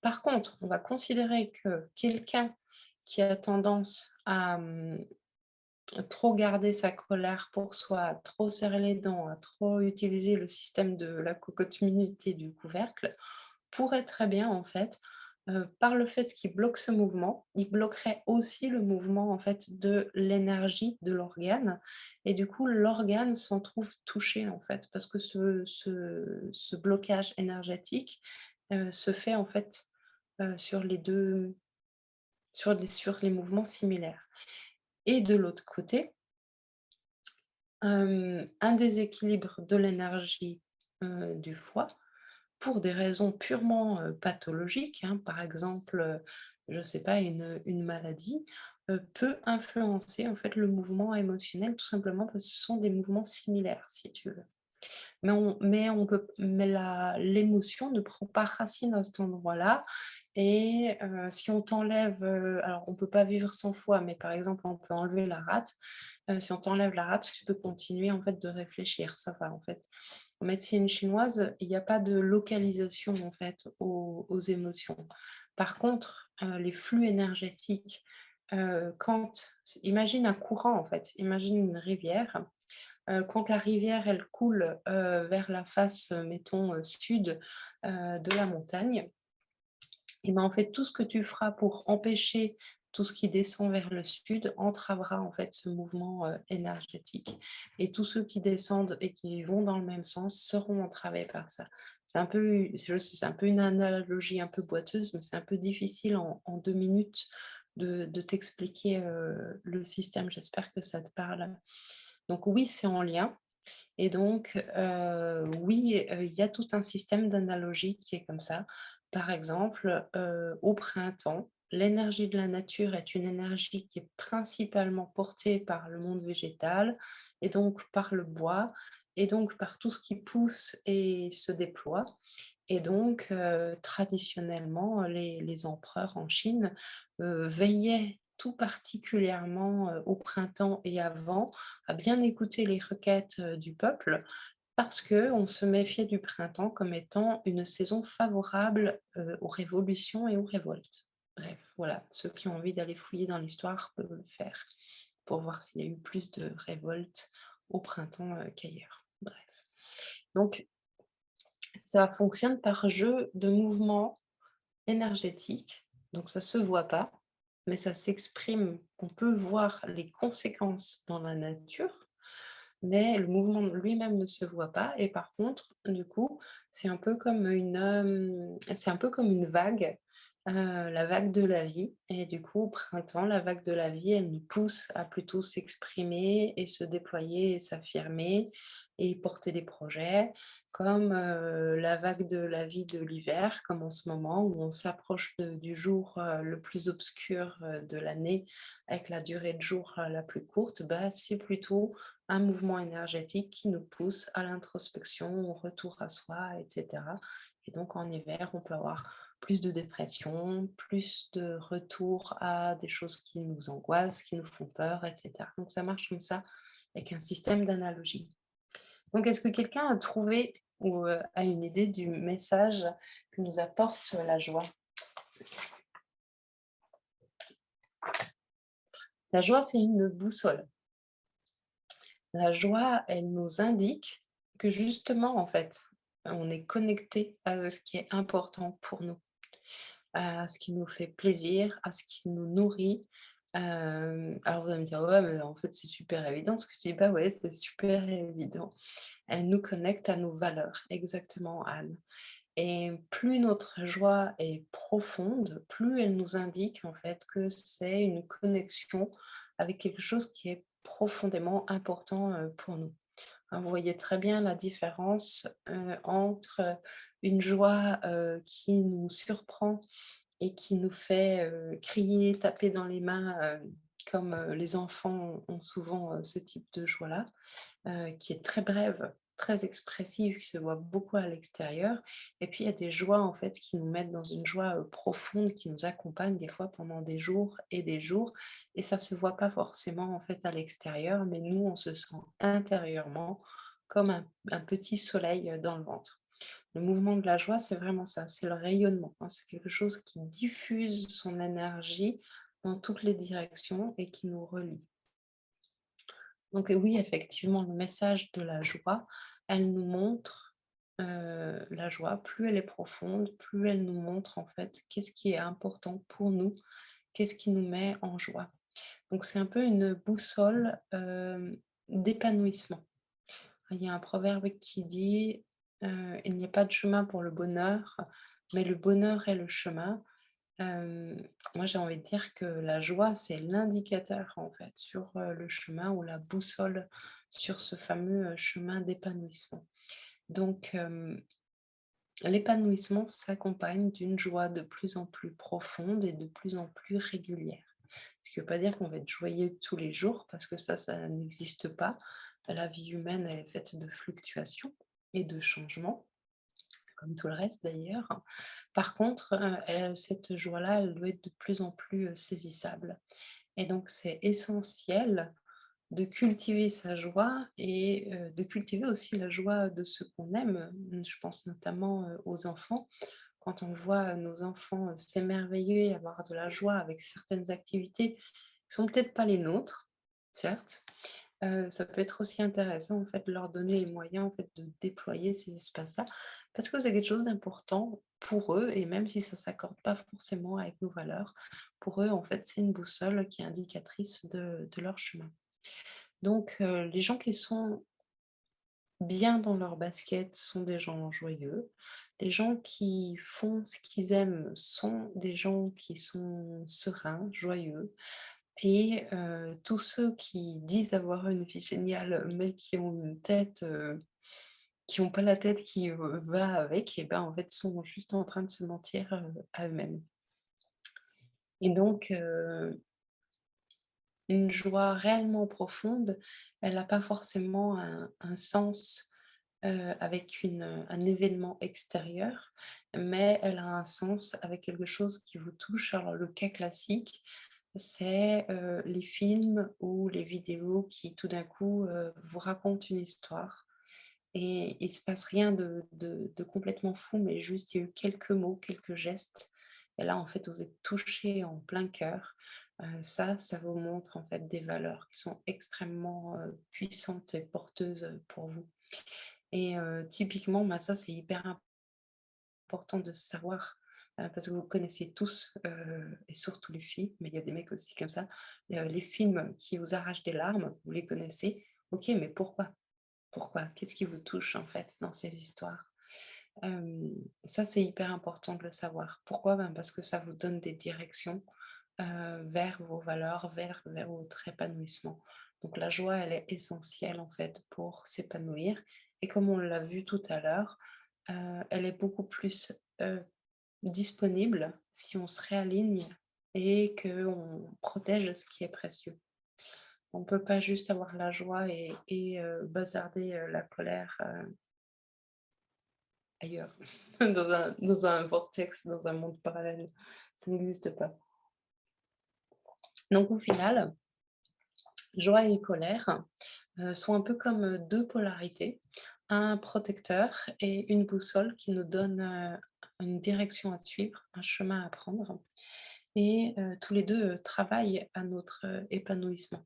Par contre, on va considérer que quelqu'un qui a tendance à, trop garder sa colère pour soi, à trop serrer les dents, à trop utiliser le système de la cocotte minute et du couvercle, pourrait très bien en fait, par le fait qu'il bloque ce mouvement, il bloquerait aussi le mouvement en fait de l'énergie de l'organe et du coup l'organe s'en trouve touché en fait parce que ce blocage énergétique, se fait en fait, sur les 2 sur les mouvements similaires et de l'autre côté, un déséquilibre de l'énergie, du foie pour des raisons purement, pathologiques, hein, par exemple, je ne sais pas, une maladie, peut influencer en fait le mouvement émotionnel tout simplement parce que ce sont des mouvements similaires si tu veux. Mais l'émotion ne prend pas racine à cet endroit-là et si on t'enlève, alors on peut pas vivre sans foi, mais par exemple on peut enlever la rate. Si on t'enlève la rate, tu peux continuer en fait de réfléchir, ça va en fait. En médecine chinoise, il y a pas de localisation en fait aux émotions. Par contre, les flux énergétiques, quand imagine un courant en fait, imagine une rivière. Quand la rivière, elle coule, vers la face, mettons, sud, de la montagne et ben, en fait, tout ce que tu feras pour empêcher tout ce qui descend vers le sud entravera, en fait, ce mouvement, énergétique et tous ceux qui descendent et qui vont dans le même sens seront entravés par ça. C'est un peu je sais, c'est un peu une analogie un peu boiteuse, mais c'est un peu difficile en 2 minutes de t'expliquer, le système. J'espère que ça te parle. Donc oui, c'est en lien et donc oui, il y a tout un système d'analogie qui est comme ça. Par exemple, au printemps, l'énergie de la nature est une énergie qui est principalement portée par le monde végétal et donc par le bois et donc par tout ce qui pousse et se déploie. Et donc, traditionnellement, les empereurs en Chine, veillaient tout particulièrement, au printemps et avant, à bien écouter les requêtes, du peuple, parce qu'on se méfiait du printemps comme étant une saison favorable, aux révolutions et aux révoltes. Bref, voilà, ceux qui ont envie d'aller fouiller dans l'histoire peuvent le faire, pour voir s'il y a eu plus de révoltes au printemps, qu'ailleurs. Bref. Donc ça fonctionne par jeu de mouvements énergétiques, donc ça se voit pas, mais ça s'exprime. On peut voir les conséquences dans la nature, mais le mouvement lui-même ne se voit pas et par contre, du coup, c'est un peu comme une vague, la vague de la vie et du coup, au printemps, la vague de la vie, elle nous pousse à plutôt s'exprimer et se déployer et s'affirmer et porter des projets comme, la vague de la vie de l'hiver, comme en ce moment où on s'approche du jour, le plus obscur, de l'année avec la durée de jour, la plus courte, bah, c'est plutôt un mouvement énergétique qui nous pousse à l'introspection, au retour à soi, etc. Et donc en hiver, on peut avoir plus de dépression, plus de retour à des choses qui nous angoissent, qui nous font peur, etc. Donc ça marche comme ça, avec un système d'analogie. Donc est-ce que quelqu'un a trouvé ou a une idée du message que nous apporte la joie? La joie, c'est une boussole. La joie, elle nous indique que justement, en fait, on est connecté à ce qui est important pour nous, à ce qui nous fait plaisir, à ce qui nous nourrit. Alors vous allez me dire, ouais, mais en fait, c'est super évident. Ce que je dis, bah ouais, c'est super évident. Elle nous connecte à nos valeurs, exactement, Anne. Et plus notre joie est profonde, plus elle nous indique en fait que c'est une connexion avec quelque chose qui est profondément important pour nous. Hein, vous voyez très bien la différence entre une joie qui nous surprend et qui nous fait crier, taper dans les mains, comme les enfants ont souvent ce type de joie-là, qui est très brève, très expressive, qui se voit beaucoup à l'extérieur. Et puis il y a des joies en fait qui nous mettent dans une joie, profonde, qui nous accompagne des fois pendant des jours et des jours et ça se voit pas forcément en fait à l'extérieur, mais nous on se sent intérieurement comme un petit soleil, dans le ventre. Le mouvement de la joie, c'est vraiment ça, c'est le rayonnement, hein, c'est quelque chose qui diffuse son énergie dans toutes les directions et qui nous relie. Donc oui, effectivement, le message de la joie, elle nous montre, la joie, plus elle est profonde, plus elle nous montre en fait qu'est-ce qui est important pour nous, qu'est-ce qui nous met en joie. Donc c'est un peu une boussole, d'épanouissement. Il y a un proverbe qui dit, «Il n'y a pas de chemin pour le bonheur, mais le bonheur est le chemin». Moi, j'ai envie de dire que la joie, c'est l'indicateur, en fait, sur, le chemin ou la boussole sur ce fameux, chemin d'épanouissement. Donc, l'épanouissement s'accompagne d'une joie de plus en plus profonde et de plus en plus régulière. Ce qui ne veut pas dire qu'on va être joyeux tous les jours parce que ça n'existe pas. La vie humaine est faite de fluctuations et de changements, comme tout le reste d'ailleurs. Par contre, cette joie-là, elle doit être de plus en plus, saisissable et donc c'est essentiel de cultiver sa joie et de cultiver aussi la joie de ceux qu'on aime. Je pense notamment, aux enfants. Quand on voit nos enfants, s'émerveiller, avoir de la joie avec certaines activités qui sont peut-être pas les nôtres, certes, ça peut être aussi intéressant en fait de leur donner les moyens en fait de déployer ces espaces-là, parce que c'est quelque chose d'important pour eux et même si ça ne s'accorde pas forcément avec nos valeurs, pour eux en fait c'est une boussole qui est indicatrice de leur chemin. Donc les gens qui sont bien dans leur basket sont des gens joyeux. Les gens qui font ce qu'ils aiment sont des gens qui sont sereins, joyeux. Et tous ceux qui disent avoir une vie géniale, mais qui ont une tête, qui ont pas la tête qui, va avec, et ben, en fait, sont juste en train de se mentir, à eux-mêmes. Et donc une joie réellement profonde, elle n'a pas forcément un sens, avec un événement extérieur, mais elle a un sens avec quelque chose qui vous touche. Alors le cas classique, c'est, les films ou les vidéos qui tout d'un coup, vous racontent une histoire et il se passe rien de complètement fou, mais juste il y a eu quelques mots, quelques gestes et là, en fait, vous êtes touché en plein cœur. Ça vous montre, en fait, des valeurs qui sont extrêmement, puissantes et porteuses, pour vous et typiquement, bah, ça, c'est hyper important de savoir, parce que vous connaissez tous, et surtout les filles, mais il y a des mecs aussi comme ça, les films qui vous arrachent des larmes, vous les connaissez. OK, mais pourquoi? Pourquoi? Qu'est-ce qui vous touche, en fait, dans ces histoires? Hem, Ça, c'est hyper important de le savoir. Pourquoi? Ben, parce que ça vous donne des directions, vers vos valeurs, vers votre épanouissement. Donc la joie, elle est essentielle, en fait, pour s'épanouir et comme on l'a vu tout à l'heure, elle est beaucoup plus, disponible si on se réaligne et qu'on protège ce qui est précieux. On ne peut pas juste avoir la joie et bazarder, la colère, ailleurs, dans un vortex, dans un monde parallèle. Ça n'existe pas. Donc au final, joie et colère, sont un peu comme, 2 polarités, un protecteur et une boussole qui nous donnent, une direction à suivre, un chemin à prendre et tous les 2 travaillent à notre, épanouissement.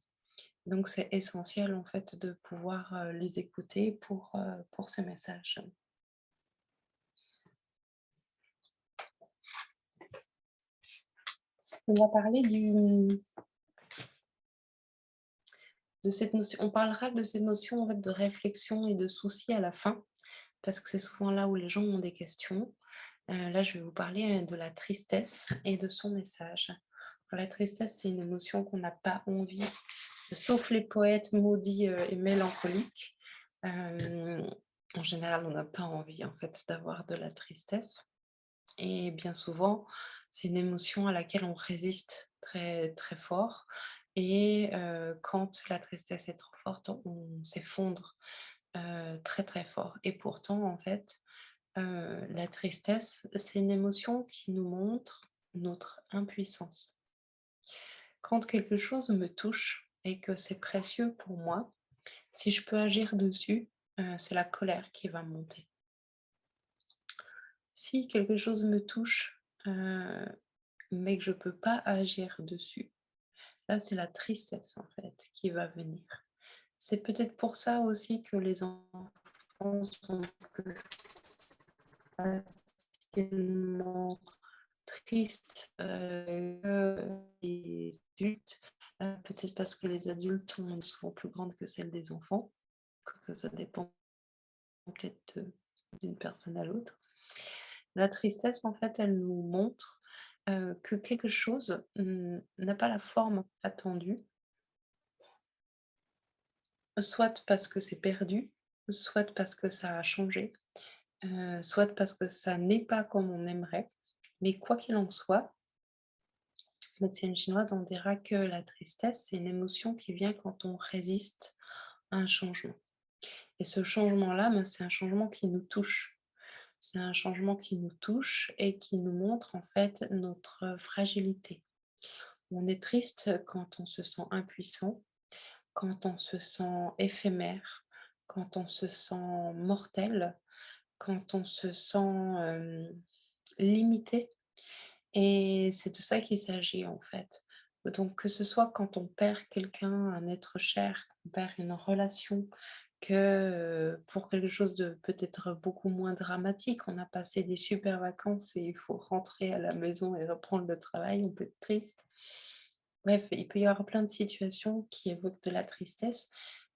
Donc c'est essentiel en fait de pouvoir, les écouter pour ces messages. On va parler de cette notion on parlera de cette notion en fait de réflexion et de souci à la fin, parce que c'est souvent là où les gens ont des questions. Là, je vais vous parler, de la tristesse et de son message. La tristesse, c'est une émotion qu'on n'a pas envie, sauf les poètes maudits, et mélancoliques. Hem, En général, on n'a pas envie en fait d'avoir de la tristesse et bien souvent, c'est une émotion à laquelle on résiste très, très fort et quand la tristesse est trop forte, on s'effondre, très, très fort et pourtant, en fait, la tristesse, c'est une émotion qui nous montre notre impuissance. Quand quelque chose me touche et que c'est précieux pour moi, si je peux agir dessus, c'est la colère qui va monter. Si quelque chose me touche, mais que je peux pas agir dessus, là, c'est la tristesse, en fait, qui va venir. C'est peut-être pour ça aussi que les enfants sont plus facilement tristes, que les adultes, peut-être parce que les adultes ont une souvent plus grande que celle des enfants, que ça dépend peut-être d'une personne à l'autre. La tristesse, en fait, elle nous montre, que quelque chose, n'a pas la forme attendue, soit parce que c'est perdu, soit parce que ça a changé, soit parce que ça n'est pas comme on aimerait. Mais quoi qu'il en soit, la médecine chinoise, on dira que la tristesse, c'est une émotion qui vient quand on résiste à un changement. Et ce changement-là, ben, c'est un changement qui nous touche. C'est un changement qui nous touche et qui nous montre en fait notre fragilité. On est triste quand on se sent impuissant, quand on se sent éphémère, quand on se sent mortel, quand on se sent limité. Et c'est de ça qu'il s'agit en fait. Donc que ce soit quand on perd quelqu'un, un être cher, qu'on perd une relation, que pour quelque chose de peut-être beaucoup moins dramatique, on a passé des super vacances et il faut rentrer à la maison et reprendre le travail, on peut être triste. Bref, il peut y avoir plein de situations qui évoquent de la tristesse,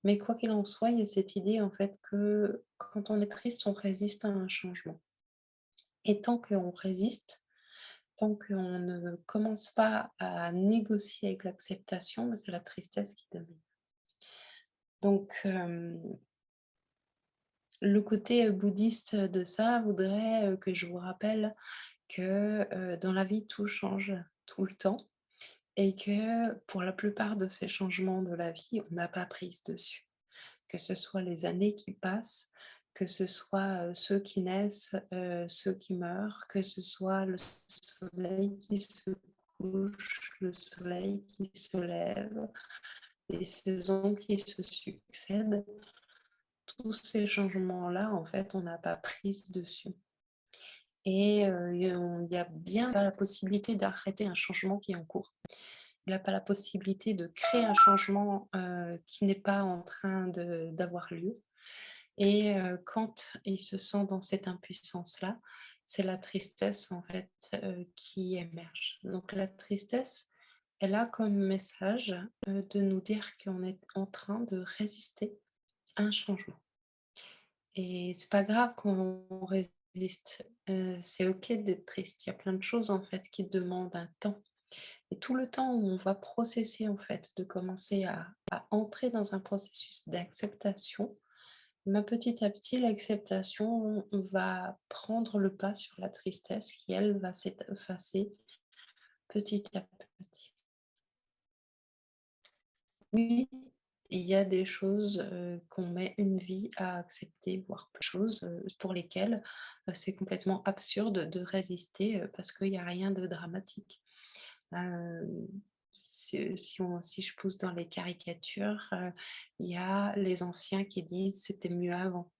Mais quoi qu'il en soit, il y a cette idée en fait que quand on est triste, on résiste à un changement. Et tant qu'on résiste, tant qu'on ne commence pas à négocier avec l'acceptation, bah, c'est la tristesse qui domine. Donc, le côté, bouddhiste de ça voudrait, que je vous rappelle que, dans la vie, tout change tout le temps et que pour la plupart de ces changements de la vie, on n'a pas prise dessus. Que ce soit les années qui passent, que ce soit, ceux qui naissent, ceux qui meurent, que ce soit le soleil qui se couche, le soleil qui se lève, les saisons qui se succèdent. Tous ces changements-là, en fait, on n'a pas prise dessus et il y a bien pas la possibilité d'arrêter un changement qui est en cours. Il n'a pas la possibilité de créer un changement, qui n'est pas en train d'avoir lieu et quand il se sent dans cette impuissance-là, c'est la tristesse, en fait, qui émerge. Donc la tristesse, elle a comme message, de nous dire qu'on est en train de résister à un changement. Et c'est pas grave quand on résiste, c'est OK d'être triste. Il y a plein de choses, en fait, qui demandent un temps et tout le temps où on va processer, en fait, de commencer à entrer dans un processus d'acceptation, ben, petit à petit, l'acceptation va prendre le pas sur la tristesse qui, elle, va s'effacer petit à petit. Oui, il y a des choses, qu'on met une vie à accepter, voire plus de choses, pour lesquelles, c'est complètement absurde de résister, parce qu'il y a rien de dramatique. Hem, si je pousse dans les caricatures, il y a les anciens qui disent: «C'était mieux avant».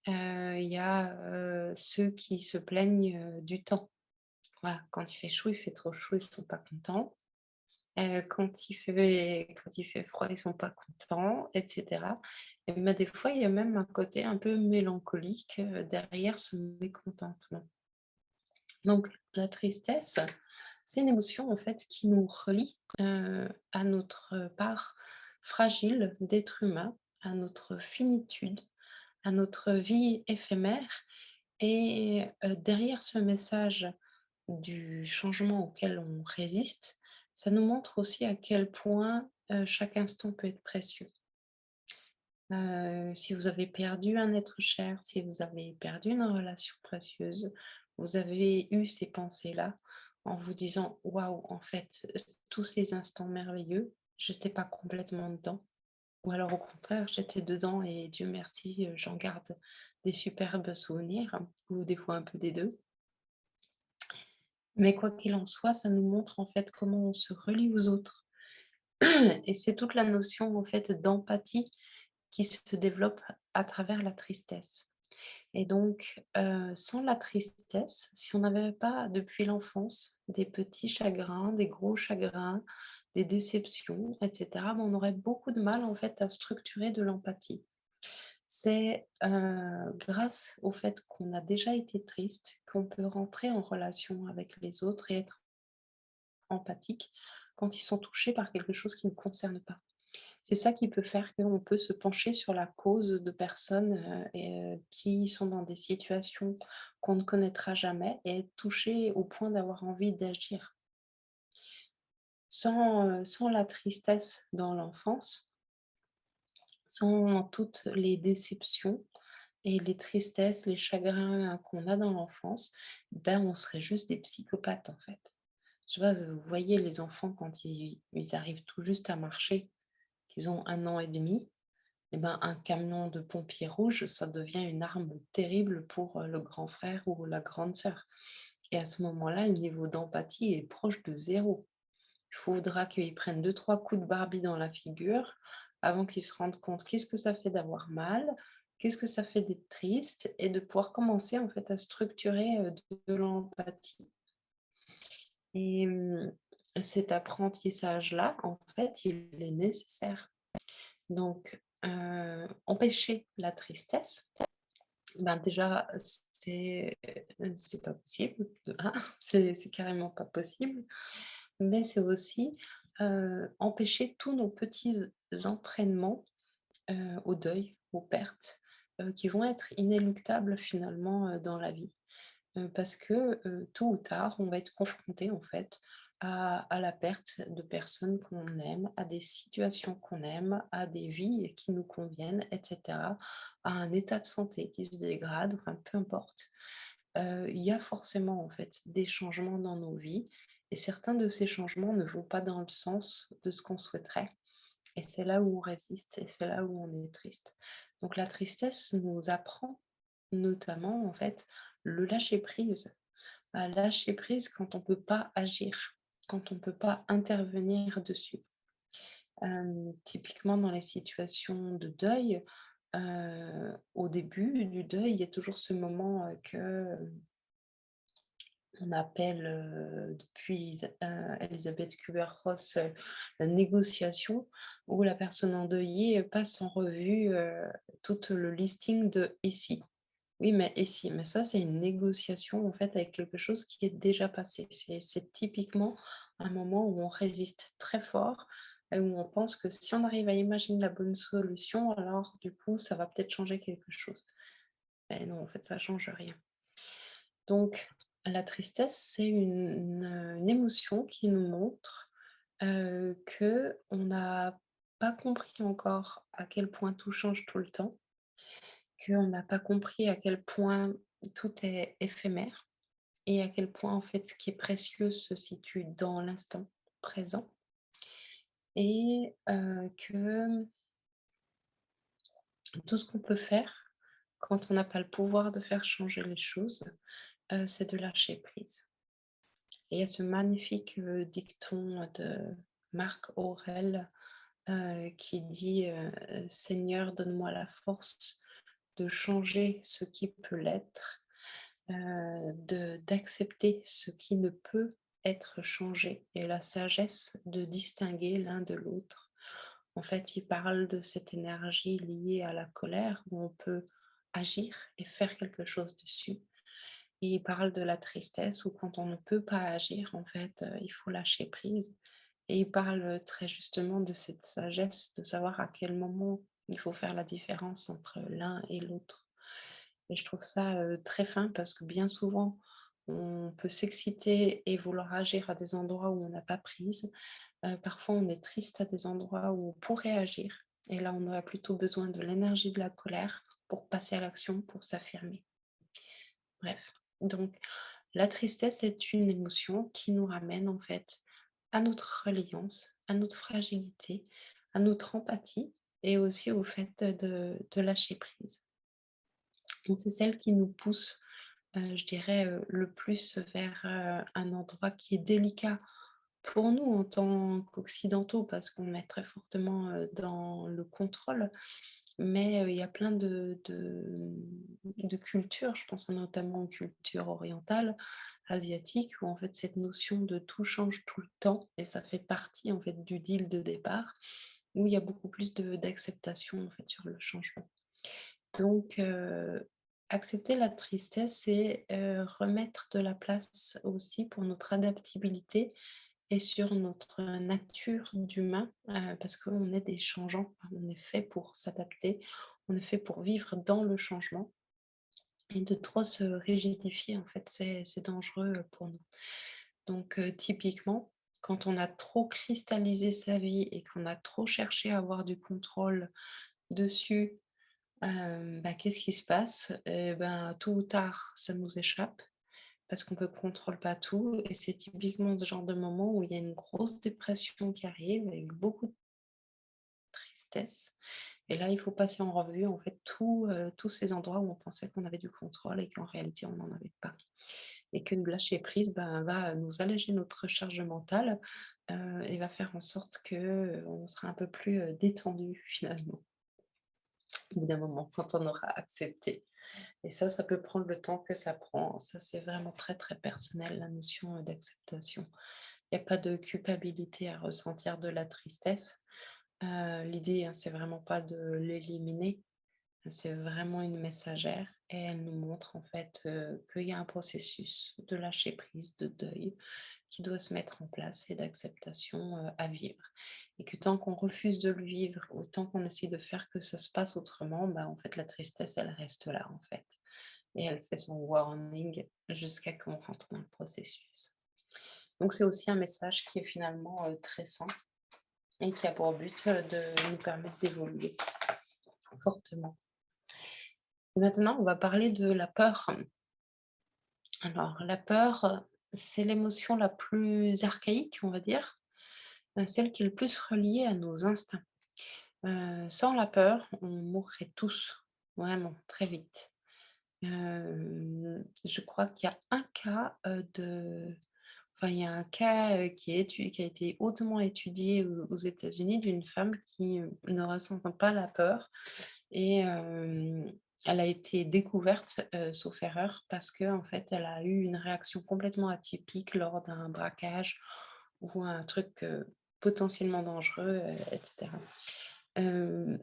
Il y a, ceux qui se plaignent, du temps. Voilà, quand il fait chaud, il fait trop chaud, ils sont pas contents. Quand il fait froid, ils sont pas contents et cetera. Et bah, des fois, il y a même un côté un peu mélancolique, derrière ce mécontentement. Donc la tristesse, c'est une émotion en fait qui nous relie, à notre part fragile d'être humain, à notre finitude, à notre vie éphémère et derrière ce message du changement auquel on résiste, ça nous montre aussi à quel point, chaque instant peut être précieux. Si vous avez perdu un être cher, si vous avez perdu une relation précieuse, vous avez eu ces pensées-là en vous disant: «Waouh, en fait, tous ces instants merveilleux, j'étais pas complètement dedans» ou alors au contraire, j'étais dedans et Dieu merci, j'en garde des superbes souvenirs ou des fois un peu des 2. Mais quoi qu'il en soit, ça nous montre en fait comment on se relie aux autres et c'est toute la notion en fait d'empathie qui se développe à travers la tristesse. Et donc, sans la tristesse, si on n'avait pas depuis l'enfance des petits chagrins, des gros chagrins, des déceptions, et cetera, ben, on aurait beaucoup de mal en fait à structurer de l'empathie. C'est, grâce au fait qu'on a déjà été triste qu'on peut rentrer en relation avec les autres et être empathique quand ils sont touchés par quelque chose qui ne concerne pas. C'est ça qui peut faire qu'on peut se pencher sur la cause de personnes, qui sont dans des situations qu'on ne connaîtra jamais et être touché au point d'avoir envie d'agir. Sans la tristesse dans l'enfance, sans toutes les déceptions et les tristesses, les chagrins qu'on a dans l'enfance, ben, on serait juste des psychopathes, en fait. Je sais pas, vous voyez les enfants quand ils arrivent tout juste à marcher, qu'ils ont 1 an et demi. Et ben, un camion de pompiers rouges, ça devient une arme terrible pour, le grand frère ou la grande sœur et à ce moment-là, le niveau d'empathie est proche de zéro. Il faudra qu'ils prennent deux trois coups de Barbie dans la figure avant qu'ils se rendent compte qu'est-ce que ça fait d'avoir mal, qu'est-ce que ça fait d'être triste et de pouvoir commencer en fait à structurer, de l'empathie et cet apprentissage-là, en fait, il est nécessaire. Donc, empêcher la tristesse, ben, déjà, c'est pas possible, de 1, c'est carrément pas possible, mais c'est aussi, empêcher tous nos petits entraînements, au deuil, aux pertes, qui vont être inéluctables finalement, dans la vie. Parce que, tôt ou tard, on va être confronté en fait à la perte de personnes qu'on aime, à des situations qu'on aime, à des vies qui nous conviennent et cetera, à un état de santé qui se dégrade, enfin peu importe. Il y a forcément en fait des changements dans nos vies et certains de ces changements ne vont pas dans le sens de ce qu'on souhaiterait et c'est là où on résiste et c'est là où on est triste. Donc la tristesse nous apprend notamment en fait le lâcher prise, à lâcher prise quand on ne peut pas agir, quand on ne peut pas intervenir dessus. Typiquement dans les situations de deuil, au début du deuil, il y a toujours ce moment, que on appelle, depuis Elisabeth Kübler-Ross, la négociation, où la personne endeuillée passe en revue, tout le listing de «et si». Oui, mais et si? Mais ça, c'est une négociation, en fait, avec quelque chose qui est déjà passé. C'est typiquement un moment où on résiste très fort et où on pense que si on arrive à imaginer la bonne solution, alors du coup, ça va peut-être changer quelque chose. Mais non, en fait, ça change rien. Donc la tristesse, c'est une émotion qui nous montre, qu'on n'a pas compris encore à quel point tout change tout le temps, qu'on n'a pas compris à quel point tout est éphémère et à quel point, en fait, ce qui est précieux se situe dans l'instant présent et que tout ce qu'on peut faire quand on n'a pas le pouvoir de faire changer les choses, c'est de lâcher prise. Et il y a ce magnifique, dicton de Marc Aurèle, qui dit, «Seigneur, donne-moi la force de changer ce qui peut l'être, de d'accepter ce qui ne peut être changé et la sagesse de distinguer l'un de l'autre». En fait, il parle de cette énergie liée à la colère où on peut agir et faire quelque chose dessus. Et il parle de la tristesse où quand on ne peut pas agir, en fait, il faut lâcher prise. Et il parle très justement de cette sagesse, de savoir à quel moment il faut faire la différence entre l'un et l'autre. Et je trouve ça très fin parce que bien souvent, on peut s'exciter et vouloir agir à des endroits où on n'a pas prise. Parfois, on est triste à des endroits où on pourrait agir. Et là, on aurait plutôt besoin de l'énergie de la colère pour passer à l'action, pour s'affirmer. Bref, donc la tristesse est une émotion qui nous ramène en fait à notre reliance, à notre fragilité, à notre empathie et aussi au fait de lâcher prise. Donc c'est celle qui nous pousse, je dirais, le plus vers, un endroit qui est délicat pour nous en tant qu'occidentaux parce qu'on est très fortement, dans le contrôle. Mais, il y a plein de cultures, je pense notamment aux cultures orientales, asiatiques, où en fait cette notion de tout change tout le temps et ça fait partie en fait du deal de départ, où il y a beaucoup plus de d'acceptation en fait sur le changement. Donc, accepter la tristesse, c'est, remettre de la place aussi pour notre adaptabilité et sur notre nature d'humain, parce qu'on est des changeants, on est fait pour s'adapter, on est fait pour vivre dans le changement et de trop se rigidifier, en fait, c'est dangereux, pour nous. Donc, typiquement, quand on a trop cristallisé sa vie et qu'on a trop cherché à avoir du contrôle dessus, bah, qu'est-ce qui se passe? Et ben, tôt ou tard, ça nous échappe parce qu'on ne contrôle pas tout et c'est typiquement ce genre de moment où il y a une grosse dépression qui arrive avec beaucoup de tristesse et là, il faut passer en revue, en fait, tous ces endroits où on pensait qu'on avait du contrôle et qu'en réalité, on n'en avait pas et que lâcher prise, ben, va nous alléger notre charge mentale, et va faire en sorte que, on sera un peu plus, détendu finalement, au bout d'un moment, quand on aura accepté. Et ça peut prendre le temps que ça prend. Ça, c'est vraiment très, très personnel, la notion, d'acceptation. Il y a pas de culpabilité à ressentir de la tristesse. L'idée, hein, c'est vraiment pas de l'éliminer, c'est vraiment une messagère et elle nous montre en fait, qu'il y a un processus de lâcher prise, de deuil qui doit se mettre en place et d'acceptation à vivre. Et que tant qu'on refuse de le vivre, ou tant qu'on essaie de faire que ça se passe autrement, bah, en fait, la tristesse, elle reste là, en fait. Et elle fait son warning jusqu'à qu'on rentre dans le processus. Donc c'est aussi un message qui est finalement très sain et qui a pour but de nous permettre d'évoluer fortement. Et maintenant, on va parler de la peur. Alors, la peur, c'est l'émotion la plus archaïque, on va dire, celle qui est le plus reliée à nos instincts. Sans la peur, on mourrait tous, vraiment, très vite. Je crois qu'il y a un cas enfin, il y a un cas qui a été hautement étudié aux États-Unis d'une femme qui ne ressentant pas la peur et elle a été découverte, sauf erreur, parce que en fait, elle a eu une réaction complètement atypique lors d'un braquage ou un truc, potentiellement dangereux, et cetera. Hem,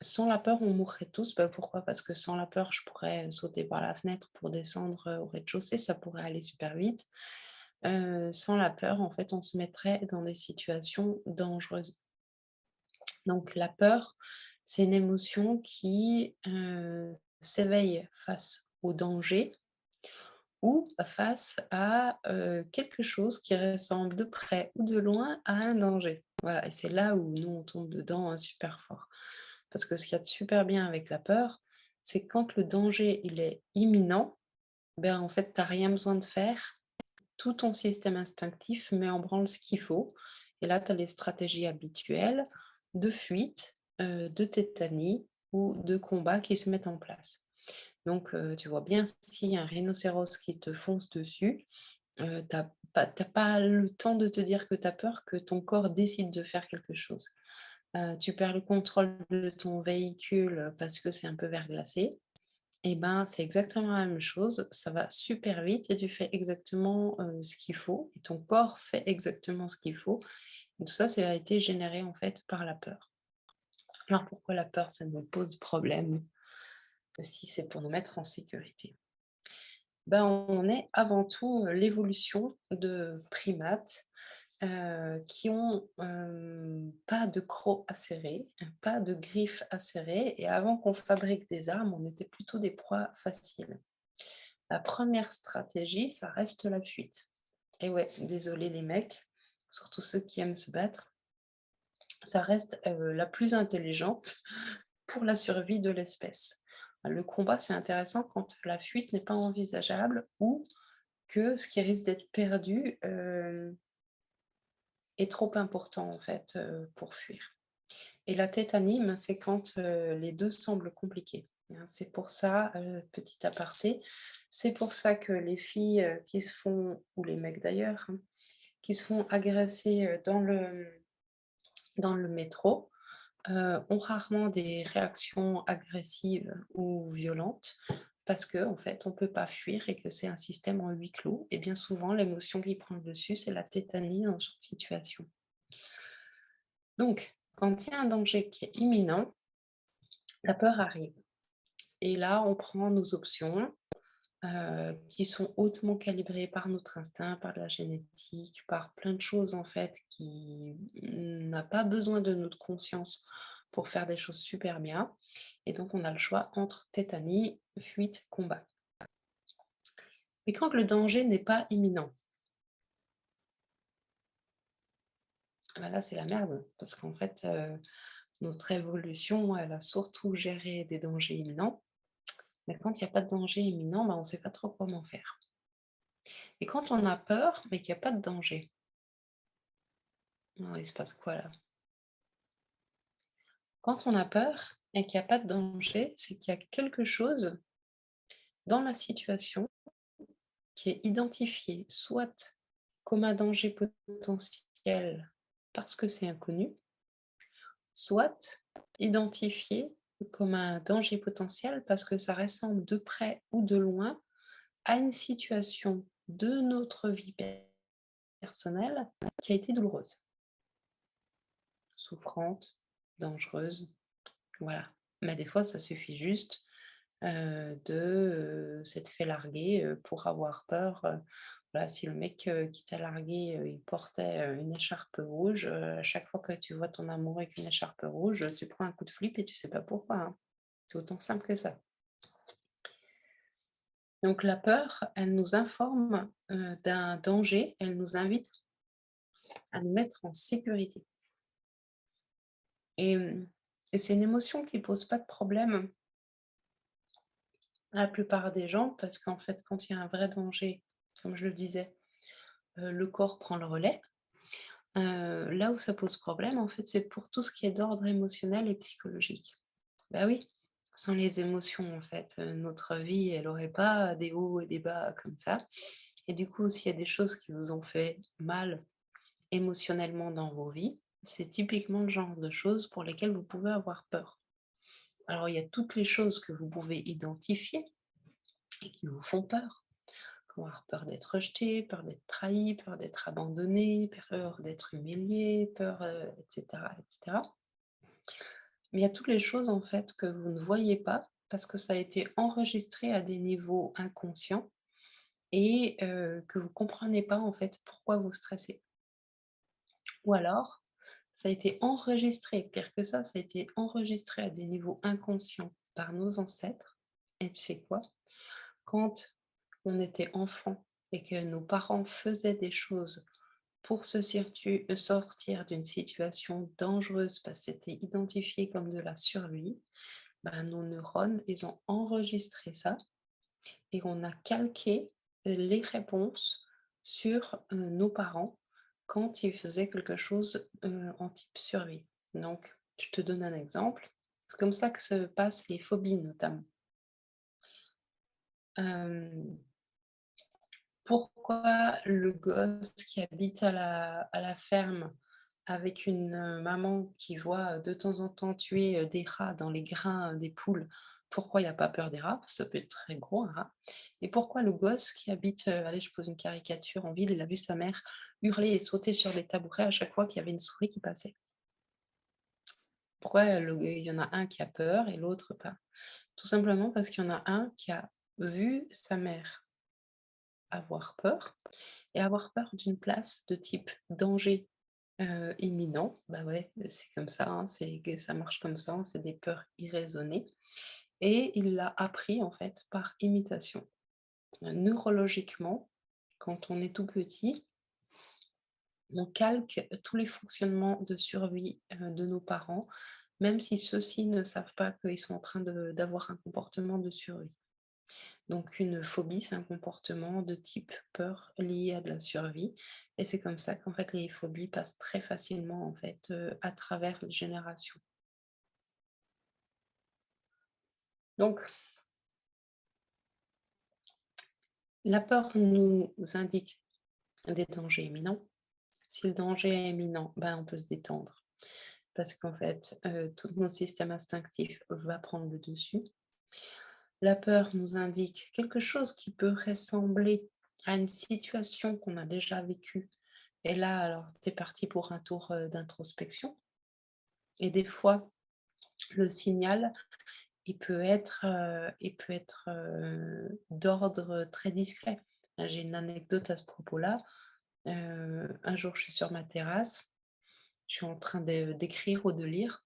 Sans la peur, on mourrait tous. Bah, pourquoi? Parce que sans la peur, je pourrais sauter par la fenêtre pour descendre, au rez-de-chaussée, ça pourrait aller super vite. Sans la peur, en fait, on se mettrait dans des situations dangereuses. Donc la peur, c'est une émotion qui, s'éveille face au danger ou face à, quelque chose qui ressemble de près ou de loin à un danger. Voilà et c'est là où nous on tombe dedans, super fort. Parce que ce qu'il y a de super bien avec la peur, c'est que quand le danger, il est imminent, ben, en fait, tu as rien besoin de faire. Tout ton système instinctif met en branle ce qu'il faut et là, tu as les stratégies habituelles de fuite, de tétanie ou de combat qui se mettent en place. Donc, tu vois bien s'il y a un rhinocéros qui te fonce dessus, tu pas le temps de te dire que tu as peur, que ton corps décide de faire quelque chose. Tu perds le contrôle de ton véhicule, parce que c'est un peu verglacé et ben, c'est exactement la même chose, ça va super vite et tu fais exactement, ce qu'il faut et ton corps fait exactement ce qu'il faut et tout ça, ça a été généré, en fait, par la peur. Alors pourquoi la peur, ça nous pose problème? Si c'est pour nous mettre en sécurité. Ben, on est avant tout, l'évolution de primates, qui ont, pas de crocs acérés, pas de griffes acérées et avant qu'on fabrique des armes, on était plutôt des proies faciles. La première stratégie, ça reste la fuite. Et ouais, désolé les mecs, surtout ceux qui aiment se battre, ça reste, la plus intelligente pour la survie de l'espèce. Le combat, c'est intéressant quand la fuite n'est pas envisageable ou que ce qui risque d'être perdu, est trop important en fait, pour fuir. Et la tétanie, ben, c'est quand, les 2 semblent compliqués, hein. C'est pour ça, petit aparté, c'est pour ça que les filles, qui se font ou les mecs d'ailleurs, hein, qui se font agresser, dans le métro, ont rarement des réactions agressives ou violentes parce qu'en fait, on ne peut pas fuir et que c'est un système en huis clos et bien souvent, l'émotion qui prend le dessus, c'est la tétanie dans ce genre de situation. Donc, quand il y a un danger qui est imminent, la peur arrive et là, on prend nos options, qui sont hautement calibrées par notre instinct, par la génétique, par plein de choses en fait qui n'a pas besoin de notre conscience pour faire des choses super bien. Et donc on a le choix entre tétanie, fuite, combat. Mais quand le danger n'est pas imminent, bah là c'est la merde, parce qu'en fait notre évolution, elle a surtout géré des dangers imminents. Mais quand il n'y a pas de danger imminent, bah, on ne sait pas trop comment faire. Et quand on a peur, mais qu'il n'y a pas de danger, alors il se passe quoi là? Quand on a peur et qu'il y a pas de danger, c'est qu'il y a quelque chose dans la situation qui est identifié soit comme un danger potentiel parce que c'est inconnu, soit identifié comme un danger potentiel parce que ça ressemble de près ou de loin à une situation de notre vie personnelle qui a été douloureuse, souffrante, dangereuse, voilà. Mais des fois, ça suffit juste de s'être fait larguer, pour avoir peur, Voilà, si le mec, qui t'a largué, il portait, une écharpe rouge, à chaque fois que tu vois ton amoureux avec une écharpe rouge, tu prends un coup de flip et tu sais pas pourquoi, hein. C'est autant simple que ça. Donc la peur, elle nous informe, d'un danger, elle nous invite à nous mettre en sécurité et et c'est une émotion qui pose pas de problème à la plupart des gens parce qu'en fait, quand il y a un vrai danger, comme je le disais, le corps prend le relais. Là où ça pose problème, en fait, c'est pour tout ce qui est d'ordre émotionnel et psychologique. Bah oui, sans les émotions, en fait, notre vie, elle aurait pas des hauts et des bas comme ça et du coup, s'il y a des choses qui vous ont fait mal émotionnellement dans vos vies, c'est typiquement le genre de choses pour lesquelles vous pouvez avoir peur. Alors, il y a toutes les choses que vous pouvez identifier et qui vous font peur. Comme avoir peur d'être rejeté, peur d'être trahi, peur d'être abandonné, peur d'être humilié, peur, etc., etc. Mais il y a toutes les choses en fait que vous ne voyez pas parce que ça a été enregistré à des niveaux inconscients et que vous comprenez pas en fait pourquoi vous stressez. Ou alors, ça a été enregistré, pire que ça a été enregistré à des niveaux inconscients par nos ancêtres. Et tu sais quoi? Quand on était enfant et que nos parents faisaient des choses pour sortir d'une situation dangereuse parce que c'était identifié comme de la survie, ben, nos neurones, ils ont enregistré ça et on a calqué les réponses sur nos parents quand ils faisaient quelque chose en type survie. Donc, je te donne un exemple. C'est comme ça que se passent les phobies notamment. Euh, Pourquoi le gosse qui habite à la ferme avec une, maman qui voit, de temps en temps tuer, des rats dans les grains, des poules, pourquoi il a pas peur des rats? Parce que ça peut être très gros un rat. Et pourquoi le gosse qui habite, allez, je pose une caricature, en ville, il a vu sa mère hurler et sauter sur les tabourets à chaque fois qu'il y avait une souris qui passait? Pourquoi il y en a un qui a peur et l'autre pas? Tout simplement parce qu'il y en a un qui a vu sa mère avoir peur et avoir peur d'une place de type danger, imminent, bah, ouais, c'est comme ça, hein, c'est que ça marche comme ça, hein, c'est des peurs irraisonnées et il l'a appris, en fait, par imitation. Neurologiquement, quand on est tout petit, on calque tous les fonctionnements de survie, de nos parents, même si ceux-ci ne savent pas qu'ils sont en train d'avoir un comportement de survie. Donc une phobie, c'est un comportement de type peur lié à de la survie et c'est comme ça qu'en fait les phobies passent très facilement en fait, à travers les générations. Donc la peur nous indique des dangers imminents. Si le danger est imminent, ben, on peut se détendre parce qu'en fait, tout notre système instinctif va prendre le dessus. La peur nous indique quelque chose qui peut ressembler à une situation qu'on a déjà vécue et là, alors, tu es parti pour un tour, d'introspection et des fois, le signal, d'ordre très discret. J'ai une anecdote à ce propos-là. Un jour, je suis sur ma terrasse, je suis en train d'écrire ou de lire.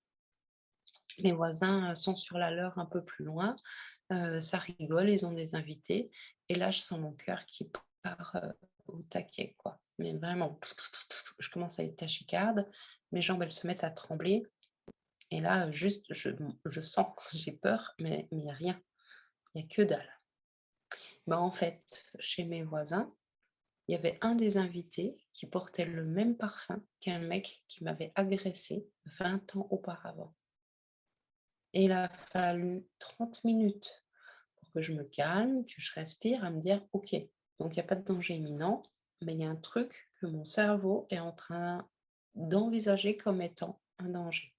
Mes voisins, sont sur la leur un peu plus loin, ça rigole, ils ont des invités et là, je sens mon cœur qui part, au taquet, quoi. Mais vraiment, je commence à être tachycarde, mes jambes, elles se mettent à trembler et là, juste, je sens, j'ai peur, mais il y a rien, il y a que dalle. Bah, en fait, chez mes voisins, il y avait un des invités qui portait le même parfum qu'un mec qui m'avait agressée 20 ans auparavant et il a fallu 30 minutes pour que je me calme, que je respire, à me dire: «OK, donc il y a pas de danger imminent, mais il y a un truc que mon cerveau est en train d'envisager comme étant un danger».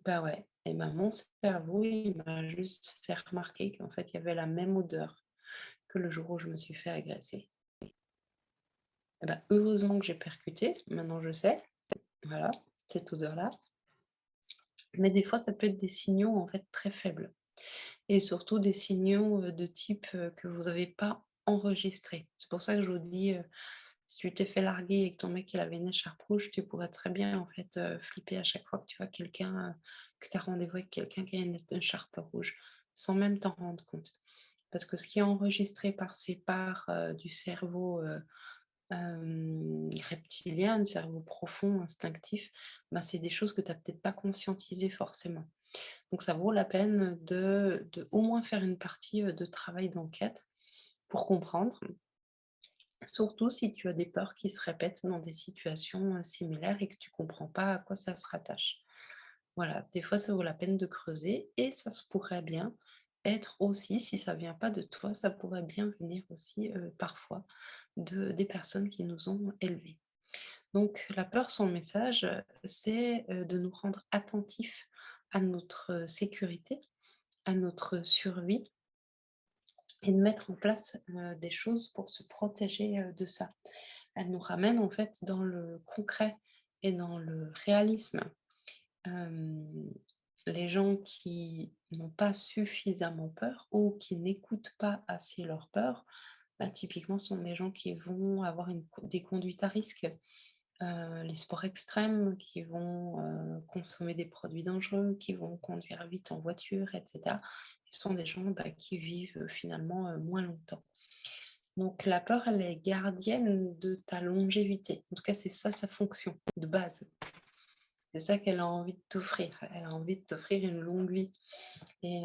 Bah, ouais et ben, mon cerveau, il m'a juste fait remarquer qu'en fait, il y avait la même odeur que le jour où je me suis fait agresser. Et bah, heureusement que j'ai percuté, maintenant je sais, voilà, cette odeur-là. Mais des fois, ça peut être des signaux, en fait, très faibles et surtout des signaux, de type, que vous avez pas enregistré. C'est pour ça que je vous dis, si tu t'es fait larguer et que ton mec il avait une écharpe rouge, tu pourrais très bien en fait, flipper à chaque fois que tu vois quelqu'un, que tu as rendez-vous avec quelqu'un qui a une écharpe rouge, sans même t'en rendre compte. Parce que ce qui est enregistré par ces parts, du cerveau, reptilien, le cerveau profond, instinctif, bah, c'est des choses que tu as peut-être pas conscientisées forcément. Donc ça vaut la peine de au moins faire une partie, de travail d'enquête pour comprendre, surtout si tu as des peurs qui se répètent dans des situations, similaires et que tu comprends pas à quoi ça se rattache. Voilà, des fois ça vaut la peine de creuser et ça se pourrait bien être aussi, si ça vient pas de toi, ça pourrait bien venir aussi, parfois des personnes qui nous ont élevés. Donc la peur, son message, c'est, de nous rendre attentifs à notre, sécurité, à notre survie et de mettre en place, des choses pour se protéger, de ça. Elle nous ramène en fait dans le concret et dans le réalisme. Hem, les gens qui n'ont pas suffisamment peur ou qui n'écoutent pas assez leur peur, bah, typiquement, sont des gens qui vont avoir des conduites à risque. Les sports extrêmes, qui vont, consommer des produits dangereux, qui vont conduire vite en voiture et cetera. Ce sont des gens, bah, qui vivent, finalement, moins longtemps. Donc la peur, elle est gardienne de ta longévité. En tout cas, c'est ça sa fonction de base. C'est ça qu'elle a envie de t'offrir. Elle a envie de t'offrir une longue vie et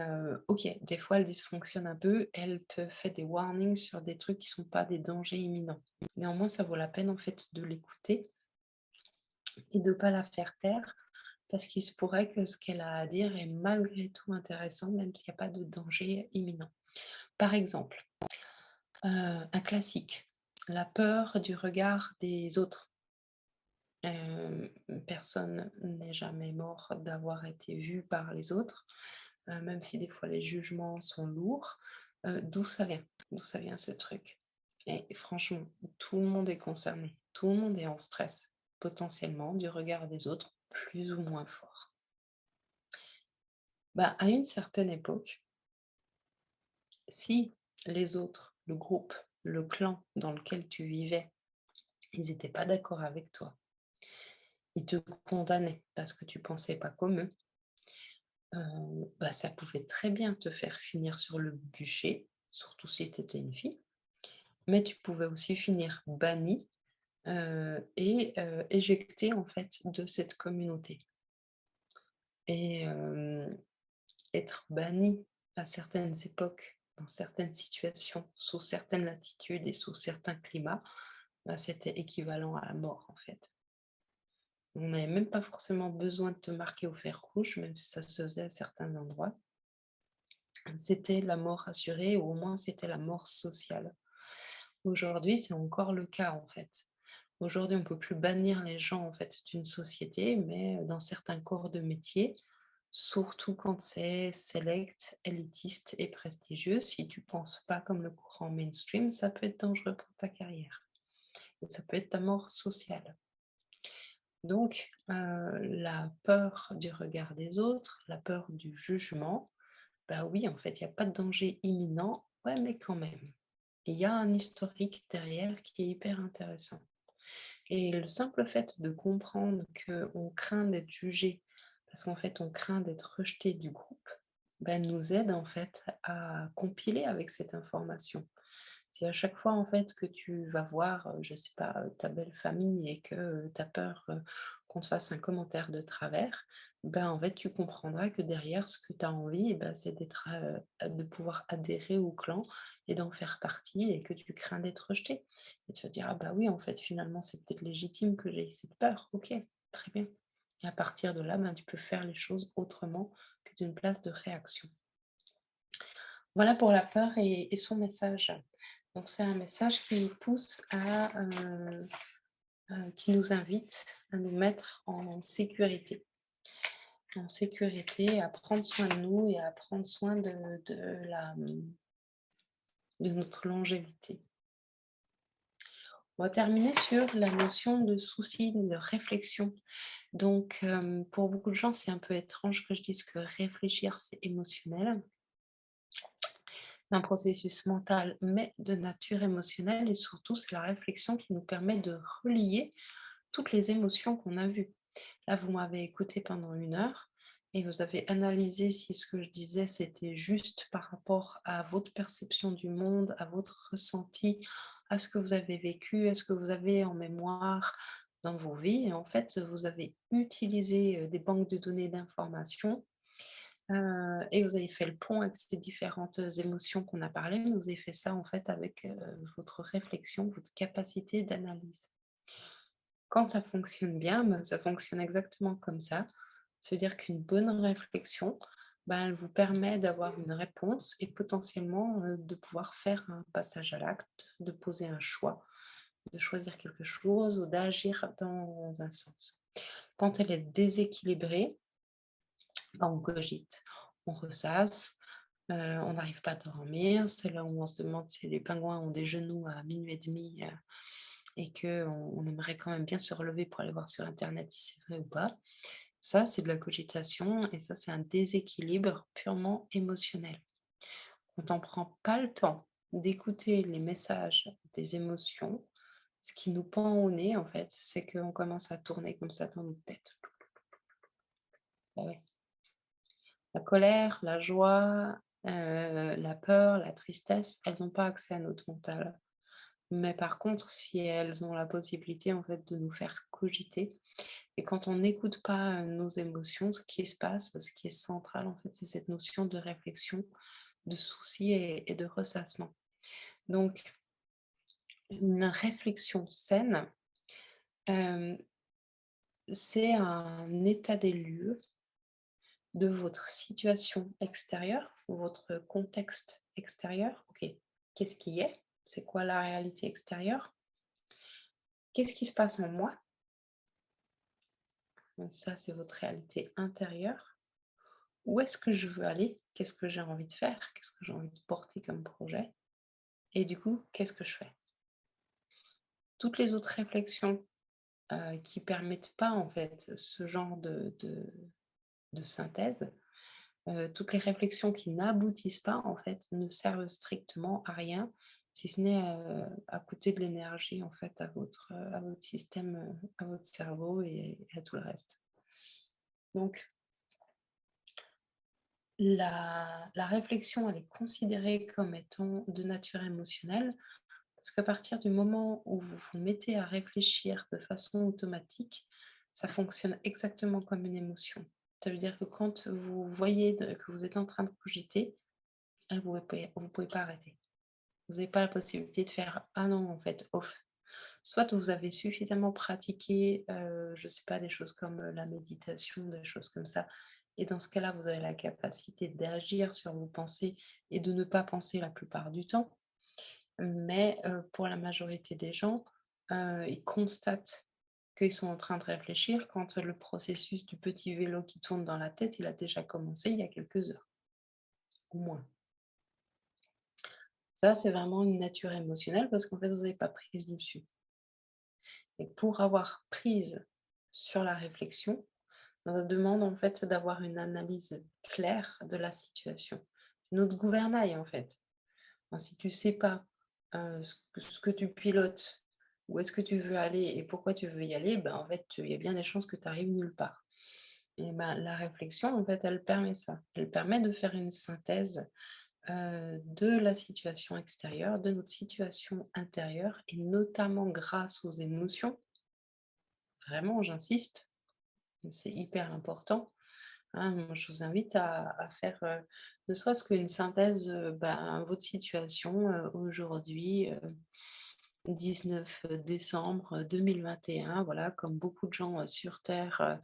OK, des fois elle dysfonctionne un peu, elle te fait des warnings sur des trucs qui sont pas des dangers imminents. Néanmoins, ça vaut la peine en fait de l'écouter et de pas la faire taire, parce qu'il se pourrait que ce qu'elle a à dire est malgré tout intéressant, même s'il y a pas de danger imminent. Par exemple, un classique, la peur du regard des autres. Personne n'est jamais mort d'avoir été vu par les autres, même si des fois les jugements sont lourds. D'où ça vient? D'où ça vient ce truc? Et franchement, tout le monde est concerné, tout le monde est en stress, potentiellement, du regard des autres, plus ou moins fort. Bah, à une certaine époque, si les autres, le groupe, le clan dans lequel tu vivais, ils n'étaient pas d'accord avec toi, ils te condamnaient parce que tu pensais pas comme eux, bah, ça pouvait très bien te faire finir sur le bûcher, surtout si tu étais une fille, mais tu pouvais aussi finir bannie, et éjectée en fait de cette communauté. Et être banni à certaines époques, dans certaines situations, sous certaines latitudes et sous certains climats, bah, c'était équivalent à la mort en fait. On n'avait même pas forcément besoin de te marquer au fer rouge, même si ça se faisait à certains endroits. C'était la mort assurée ou au moins c'était la mort sociale. Aujourd'hui, c'est encore le cas en fait. Aujourd'hui, on ne peut plus bannir les gens en fait d'une société, mais dans certains corps de métier, surtout quand c'est select, élitiste et prestigieux, si tu penses pas comme le courant mainstream, ça peut être dangereux pour ta carrière. Et ça peut être ta mort sociale. Donc, la peur du regard des autres, la peur du jugement, bah oui, en fait, il y a pas de danger imminent, ouais, mais quand même. Il y a un historique derrière qui est hyper intéressant. Et le simple fait de comprendre qu'on craint d'être jugé, parce qu'en fait, on craint d'être rejeté du groupe, ben, nous aide en fait à compiler avec cette information. Si à chaque fois en fait que tu vas voir, je sais pas, ta belle famille et que tu as peur, qu'on te fasse un commentaire de travers, ben, en fait, tu comprendras que derrière ce que tu as envie, eh ben, c'est d'être, de pouvoir adhérer au clan et d'en faire partie et que tu crains d'être rejeté. Et tu vas dire: «Ah bah oui, en fait, finalement, c'est peut-être légitime que j'ai cette peur. OK, très bien». Et à partir de là, ben, tu peux faire les choses autrement que d'une place de réaction. Voilà pour la peur et son message. Donc c'est un message qui nous pousse qui nous invite à nous mettre en sécurité, à prendre soin de nous et à prendre soin de notre longévité. On va terminer sur la notion de souci, de réflexion. Donc, pour beaucoup de gens, c'est un peu étrange que je dise que réfléchir, c'est émotionnel. un processus mental, mais de nature émotionnelle et surtout, c'est la réflexion qui nous permet de relier toutes les émotions qu'on a vues. Là, vous m'avez écouté pendant 1 heure et vous avez analysé si ce que je disais, c'était juste par rapport à votre perception du monde, à votre ressenti, à ce que vous avez vécu, à ce que vous avez en mémoire dans vos vies. Et en fait, vous avez utilisé des banques de données d'informations et vous avez fait le pont avec ces différentes émotions qu'on a parlé, mais vous avez fait ça en fait avec votre réflexion, votre capacité d'analyse. Quand ça fonctionne bien, ben, ça fonctionne exactement comme ça. Ça veut dire qu'une bonne réflexion, ben, elle vous permet d'avoir une réponse et potentiellement de pouvoir faire un passage à l'acte, de poser un choix, de choisir quelque chose ou d'agir dans un sens. Quand elle est déséquilibrée, ben, on cogite, on ressasse, on n'arrive pas à dormir. C'est là où on se demande si les pingouins ont des genoux à 00:30 et qu'on aimerait quand même bien se relever pour aller voir sur internet si c'est vrai ou pas. Ça, c'est de la cogitation et ça, c'est un déséquilibre purement émotionnel. Quand on ne prend pas le temps d'écouter les messages des émotions, ce qui nous pend au nez, en fait, c'est qu'on commence à tourner comme ça dans notre tête. Ah ouais. La colère, la joie, la peur, la tristesse, elles n'ont pas accès à notre mental. Mais par contre, si elles ont la possibilité, en fait, de nous faire cogiter et quand on n'écoute pas, nos émotions, ce qui se passe, ce qui est central, en fait, c'est cette notion de réflexion, de souci et de ressassement. Donc une réflexion saine, hem, c'est un état des lieux de votre situation extérieure, votre contexte extérieur. OK, qu'est-ce qui est? C'est quoi la réalité extérieure? Qu'est-ce qui se passe en moi? Donc ça, c'est votre réalité intérieure. Où est-ce que je veux aller? Qu'est-ce que j'ai envie de faire? Qu'est-ce que j'ai envie de porter comme projet? Et du coup, qu'est-ce que je fais? Toutes les autres réflexions, qui permettent pas, en fait, ce genre de synthèse, toutes les réflexions qui n'aboutissent pas, en fait, ne servent strictement à rien, si ce n'est, à coûter de l'énergie, en fait, à votre système, à votre cerveau et à tout le reste. Donc la réflexion, elle est considérée comme étant de nature émotionnelle, parce qu'à partir du moment où vous vous mettez à réfléchir de façon automatique, ça fonctionne exactement comme une émotion. Ça veut dire que quand vous voyez que vous êtes en train de cogiter, vous pouvez pas arrêter. Vous n'avez pas la possibilité de faire ah non, en fait, off. Soit vous avez suffisamment pratiqué, je ne sais pas, des choses comme la méditation, des choses comme ça. Et dans ce cas-là, vous avez la capacité d'agir sur vos pensées et de ne pas penser la plupart du temps. Mais pour la majorité des gens, ils constatent qu'ils sont en train de réfléchir quand le processus du petit vélo qui tourne dans la tête, il a déjà commencé il y a quelques heures, ou moins. Ça, c'est vraiment une nature émotionnelle parce qu'en fait, vous n'avez pas prise dessus. Et pour avoir prise sur la réflexion, ça demande en fait d'avoir une analyse claire de la situation. C'est notre gouvernail en fait. Enfin, si tu sais pas, ce que tu pilotes, où est-ce que tu veux aller et pourquoi tu veux y aller, ben, en fait, il y a bien des chances que tu arrives nulle part. Et ben, la réflexion, en fait, elle permet ça. Elle permet de faire une synthèse, de la situation extérieure, de notre situation intérieure et notamment grâce aux émotions. Vraiment, j'insiste, c'est hyper important. Hein, moi, je vous invite à faire, ne serait-ce qu'une synthèse, ben, votre situation, aujourd'hui, 19 décembre 2021, voilà, comme beaucoup de gens, sur terre,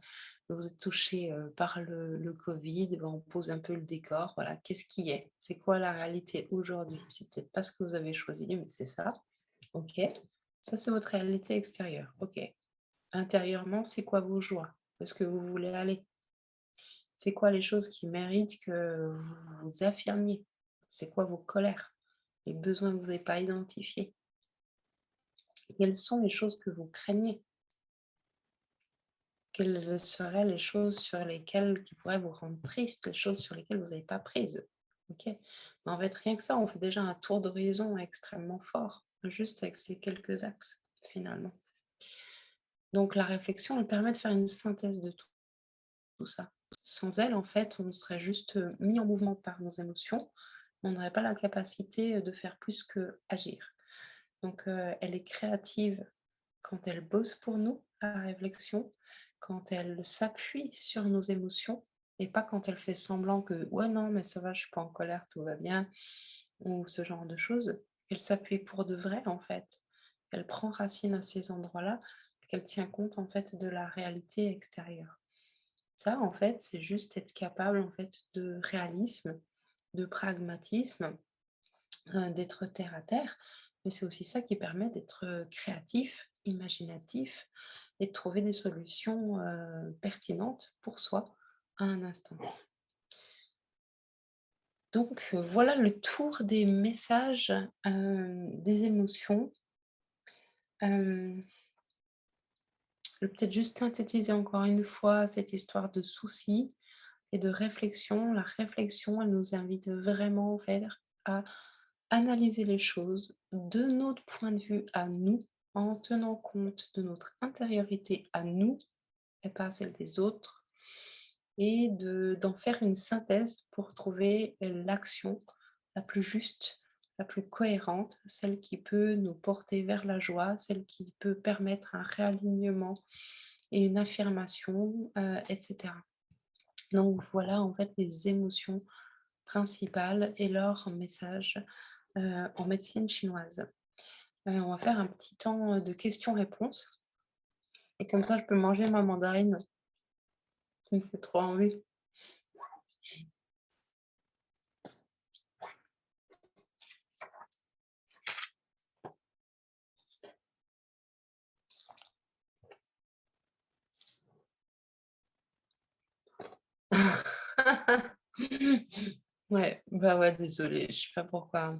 vous êtes touchés, par le covid, ben, on pose un peu le décor, voilà. Qu'est-ce qui est? C'est quoi la réalité aujourd'hui? C'est peut-être pas ce que vous avez choisi, mais c'est ça. OK. Ça, c'est votre réalité extérieure. OK. Intérieurement, c'est quoi vos joies? Où est-ce que vous voulez aller? C'est quoi les choses qui méritent que vous vous affirmiez? C'est quoi vos colères? Les besoins que vous n'avez pas identifiés? Quelles sont les choses que vous craignez? Quelles seraient les choses sur lesquelles qui pourraient vous rendre triste, les choses sur lesquelles vous n'avez pas prise? OK. Mais en fait, rien que ça, on fait déjà un tour d'horizon extrêmement fort, juste avec ces quelques axes, finalement. Donc la réflexion, elle permet de faire une synthèse de tout ça. Sans elle, en fait, on serait juste, mis en mouvement par nos émotions. On n'aurait pas la capacité, de faire plus que agir. Donc, elle est créative quand elle bosse pour nous, la réflexion, quand elle s'appuie sur nos émotions et pas quand elle fait semblant que: «Ouais, non, mais ça va, je suis pas en colère, tout va bien», ou ce genre de choses. Elle s'appuie pour de vrai, en fait. Elle prend racine à ces endroits-là, qu'elle tient compte, en fait, de la réalité extérieure. Ça, en fait, c'est juste être capable, en fait, de réalisme, de pragmatisme, d'être terre à terre, mais c'est aussi ça qui permet d'être, créatif, imaginatif et de trouver des solutions, pertinentes pour soi à un instant. Donc, voilà le tour des messages, des émotions. Hem, je vais peut-être juste synthétiser encore une fois cette histoire de soucis et de réflexion. La réflexion, elle nous invite vraiment en fait à analyser les choses de notre point de vue à nous, en tenant compte de notre intériorité à nous et pas à celle des autres, et d'en faire une synthèse pour trouver l'action la plus juste, la plus cohérente, celle qui peut nous porter vers la joie, celle qui peut permettre un réalignement et une affirmation, etc. Donc voilà en fait les émotions principales et leur message en médecine chinoise. On va faire un petit temps de questions-réponses et comme ça je peux manger ma mandarine qui me fait trop envie. Ouais, bah ouais, désolée, je sais pas pourquoi.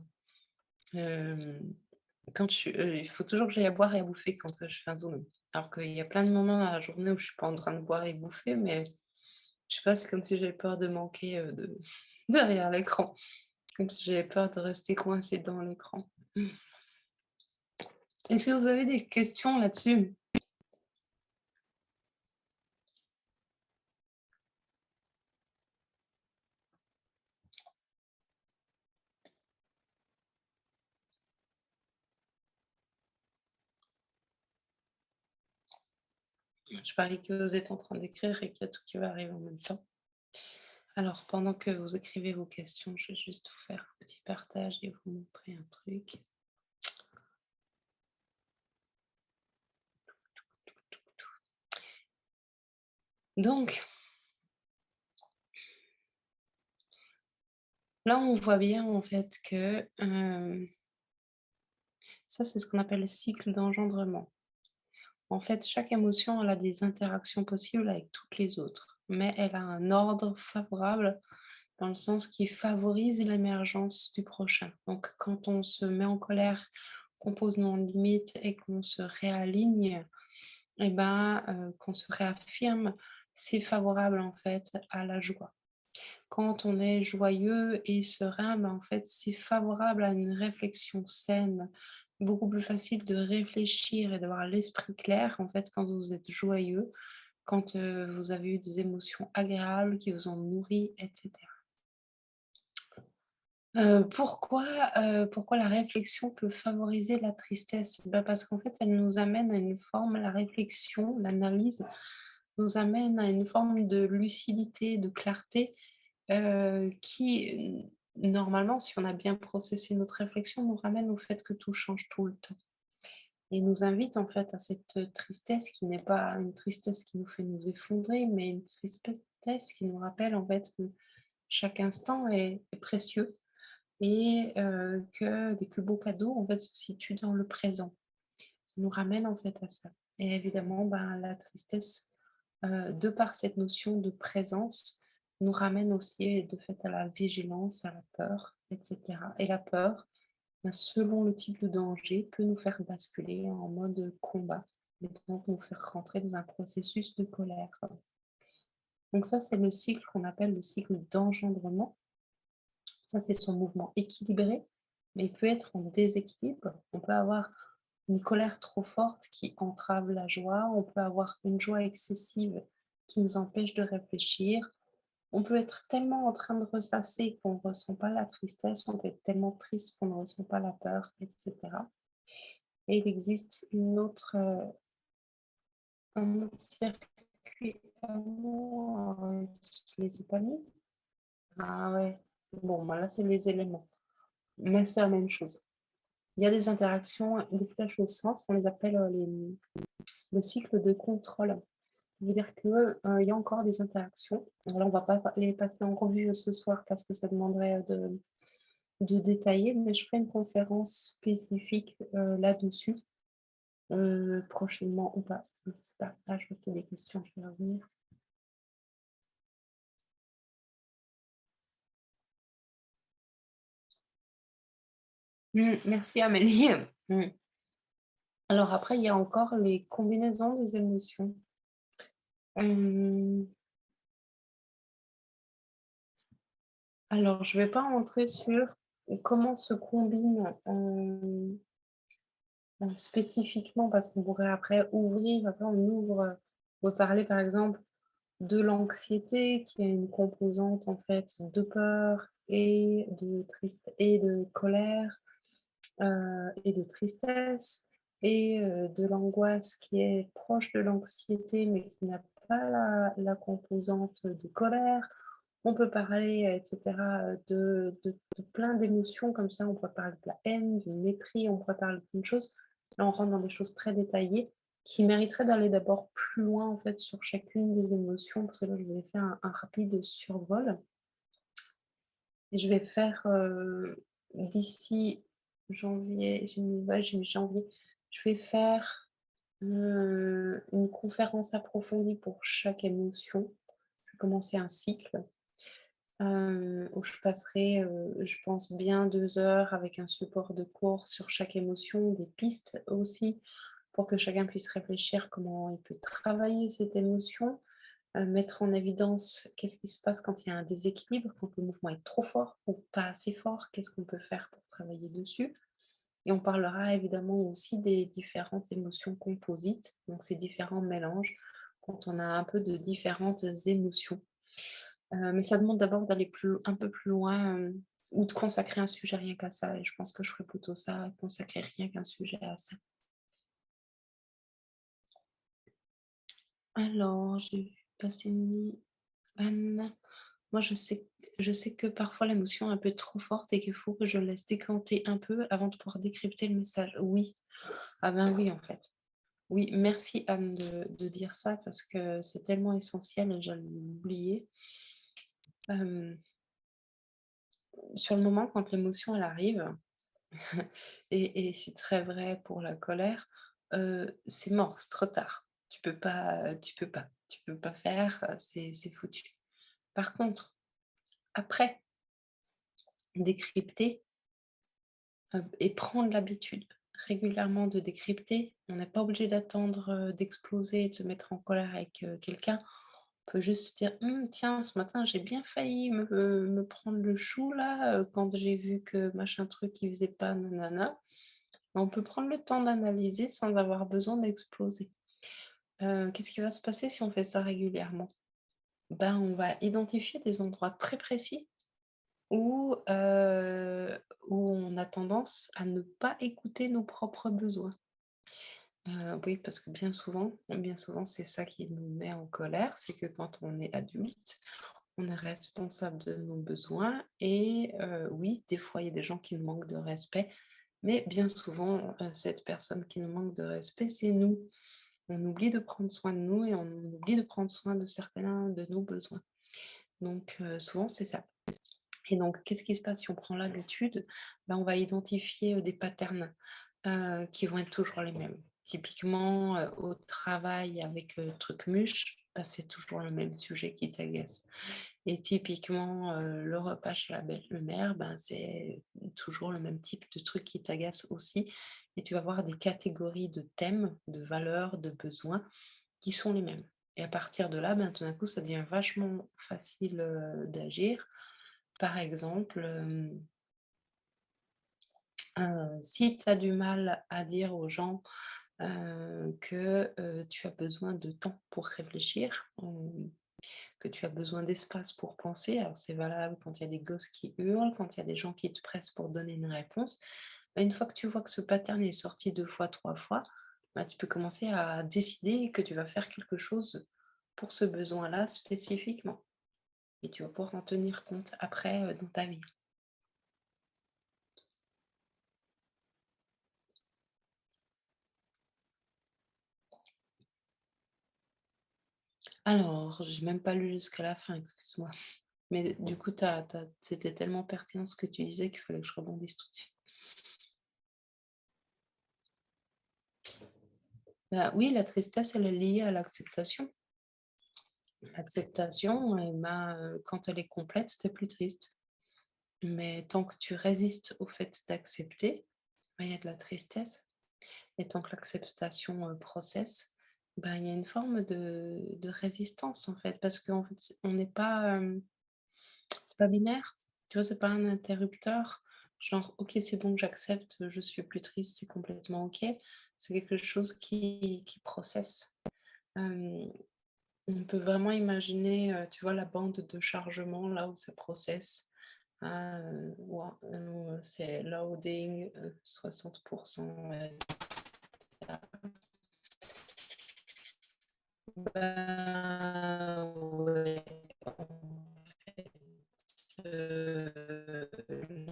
Quand il faut toujours que j'aille à boire et à bouffer quand, je fais un Zoom. Alors qu'il y a plein de moments dans la journée où je suis pas en train de boire et bouffer, mais je sais pas, c'est comme si j'avais peur de manquer, de derrière l'écran. Comme si j'avais peur de rester coincée dans l'écran. Est-ce que vous avez des questions là-dessus? Je parie que vous êtes en train d'écrire et qu'il y a tout qui va arriver en même temps. Alors, pendant que vous écrivez vos questions, je vais juste vous faire un petit partage et vous montrer un truc. Donc, là, on voit bien en fait que ça, c'est ce qu'on appelle le cycle d'engendrement. En fait, chaque émotion, elle a des interactions possibles avec toutes les autres, mais elle a un ordre favorable dans le sens qui favorise l'émergence du prochain. Donc, quand on se met en colère, qu'on pose nos limites et qu'on se réaligne, et ben, qu'on se réaffirme, c'est favorable en fait à la joie. Quand on est joyeux et serein, ben, en fait, c'est favorable à une réflexion saine, beaucoup plus facile de réfléchir et d'avoir l'esprit clair, en fait, quand vous êtes joyeux, quand, vous avez eu des émotions agréables qui vous ont nourri et cetera. Pourquoi la réflexion peut favoriser la tristesse? Bah, parce qu'en fait, elle nous amène à une forme la réflexion, l'analyse nous amène à une forme de lucidité, de clarté, qui, normalement, si on a bien processé notre réflexion, nous ramène au fait que tout change tout le temps et nous invite, en fait, à cette tristesse qui n'est pas une tristesse qui nous fait nous effondrer, mais une tristesse qui nous rappelle, en fait, que chaque instant est précieux et que les plus beaux cadeaux, en fait, se situent dans le présent. Ça nous ramène, en fait, à ça et évidemment, ben, la tristesse, de par cette notion de présence, nous ramène aussi de fait à la vigilance, à la peur et cetera et la peur, ben, selon le type de danger, peut nous faire basculer en mode combat et donc nous faire rentrer dans un processus de colère. Donc ça, c'est le cycle qu'on appelle le cycle d'engendrement. Ça, c'est son mouvement équilibré, mais il peut être en déséquilibre. On peut avoir une colère trop forte qui entrave la joie, on peut avoir une joie excessive qui nous empêche de réfléchir. On peut être tellement en train de ressasser qu'on ne ressent pas la tristesse, on peut être tellement triste qu'on ne ressent pas la peur, etc. Et il existe un autre circuit amour, je les ai pas mis. Ah ouais, bon, bah là, c'est les éléments, mais c'est la même chose. Il y a des interactions, les flèches au centre, on les appelle le cycle de contrôle. Ça veut dire que, il y a encore des interactions. Là, on va pas les passer en revue ce soir parce que ça demanderait de détailler, mais je ferai une conférence spécifique là-dessus, prochainement ou pas. Je sais pas. Ah, je vois qu'il y a des questions, je vais revenir. Merci Amélie. Mmh. Alors après, il y a encore les combinaisons des émotions. Hem, alors je vais pas rentrer sur comment se combinent, spécifiquement parce qu'on pourrait après après on ouvre, on peut parler par exemple de l'anxiété qui a une composante en fait de peur et de colère, et de tristesse et de l'angoisse qui est proche de l'anxiété mais qui n'a pas la composante de colère. On peut parler, et cetera, de plein d'émotions comme ça. On pourrait parler de la haine, du mépris, on pourrait parler de plein de choses. Là, on rentre dans des choses très détaillées qui mériteraient d'aller d'abord plus loin, en fait, sur chacune des émotions. Pour cela, je vais faire un rapide survol et je vais faire, d'ici janvier, j'ai mis janvier, je vais faire, une conférence approfondie pour chaque émotion. Je vais commencer un cycle. Où je passerai, je pense bien 2 heures avec un support de cours sur chaque émotion, des pistes aussi pour que chacun puisse réfléchir comment il peut travailler cette émotion, mettre en évidence qu'est-ce qui se passe quand il y a un déséquilibre, quand le mouvement est trop fort ou pas assez fort, qu'est-ce qu'on peut faire pour travailler dessus? Et on parlera évidemment aussi des différentes émotions composites, donc ces différents mélanges, quand on a un peu de différentes émotions. Mais ça demande d'abord d'aller un peu plus loin, ou de consacrer un sujet rien qu'à ça et je pense que je ferai plutôt ça, consacrer rien qu'un sujet à ça. Alors, j'ai vu passer Anne. Moi, je sais que parfois l'émotion est un peu trop forte et qu'il faut que je laisse décanter un peu avant de pouvoir décrypter le message. Oui, ah ben oui, en fait. Oui, merci Anne de dire ça parce que c'est tellement essentiel et j'allais l'oublier. Hem, sur le moment, quand l'émotion elle arrive, et c'est très vrai pour la colère, c'est mort, c'est trop tard. Tu peux pas faire, c'est foutu. Par contre, après, décrypter, et prendre l'habitude régulièrement de décrypter. On n'est pas obligé d'attendre, d'exploser et de se mettre en colère avec, quelqu'un. On peut juste se dire: Tiens, ce matin, j'ai bien failli me prendre le chou là, quand j'ai vu que machin truc, il faisait pas nanana». On peut prendre le temps d'analyser sans avoir besoin d'exploser. Qu'est-ce qui va se passer si on fait ça régulièrement? Ben, on va identifier des endroits très précis où on a tendance à ne pas écouter nos propres besoins. Oui, parce que bien souvent, c'est ça qui nous met en colère, c'est que quand on est adulte, on est responsable de nos besoins et oui, des fois, il y a des gens qui nous manquent de respect, mais bien souvent, cette personne qui nous manque de respect, c'est nous. On oublie de prendre soin de nous et on oublie de prendre soin de certains de nos besoins. Donc souvent, c'est ça. Et donc qu'est-ce qui se passe si on prend l'habitude? Ben, on va identifier, des patterns, qui vont être toujours les mêmes. Typiquement, au travail avec, Trucmuche, bah, c'est toujours le même sujet qui t'agace. Et typiquement, le repas chez la belle-mère, ben, c'est toujours le même type de truc qui t'agace aussi et tu vas avoir des catégories de thèmes, de valeurs, de besoins qui sont les mêmes. Et à partir de là, ben, tout d'un coup, ça devient vachement facile, d'agir par exemple, si tu as du mal à dire aux gens, que, tu as besoin de temps pour réfléchir, que tu as besoin d'espace pour penser. Alors c'est valable quand il y a des gosses qui hurlent, quand il y a des gens qui te pressent pour donner une réponse. Bah, une fois que tu vois que ce pattern est sorti 2 fois, 3 fois, bah, tu peux commencer à décider que tu vas faire quelque chose pour ce besoin-là spécifiquement et tu vas pouvoir en tenir compte après, dans ta vie. Alors, j'ai même pas lu jusqu'à la fin, excuse-moi. Mais du coup, c'était tellement pertinent ce que tu disais qu'il fallait que je rebondisse tout de suite. Bah, oui, la tristesse, elle est liée à l'acceptation. L'acceptation, eh ben, quand elle est complète, tu plus triste. Mais tant que tu résistes au fait d'accepter, bah, il y a de la tristesse. Et tant que l'acceptation, processe, ben, il y a une forme de résistance, en fait. Parce qu'en fait, on n'est pas, c'est pas binaire. Tu vois? C'est pas un interrupteur, genre: «OK, c'est bon, j'accepte, je suis plus triste, c'est complètement OK». C'est quelque chose qui processe. Hem, on peut vraiment imaginer, tu vois, la bande de chargement là où ça processe. Ah, ouah, c'est loading, 60 bah, ouais, en fait,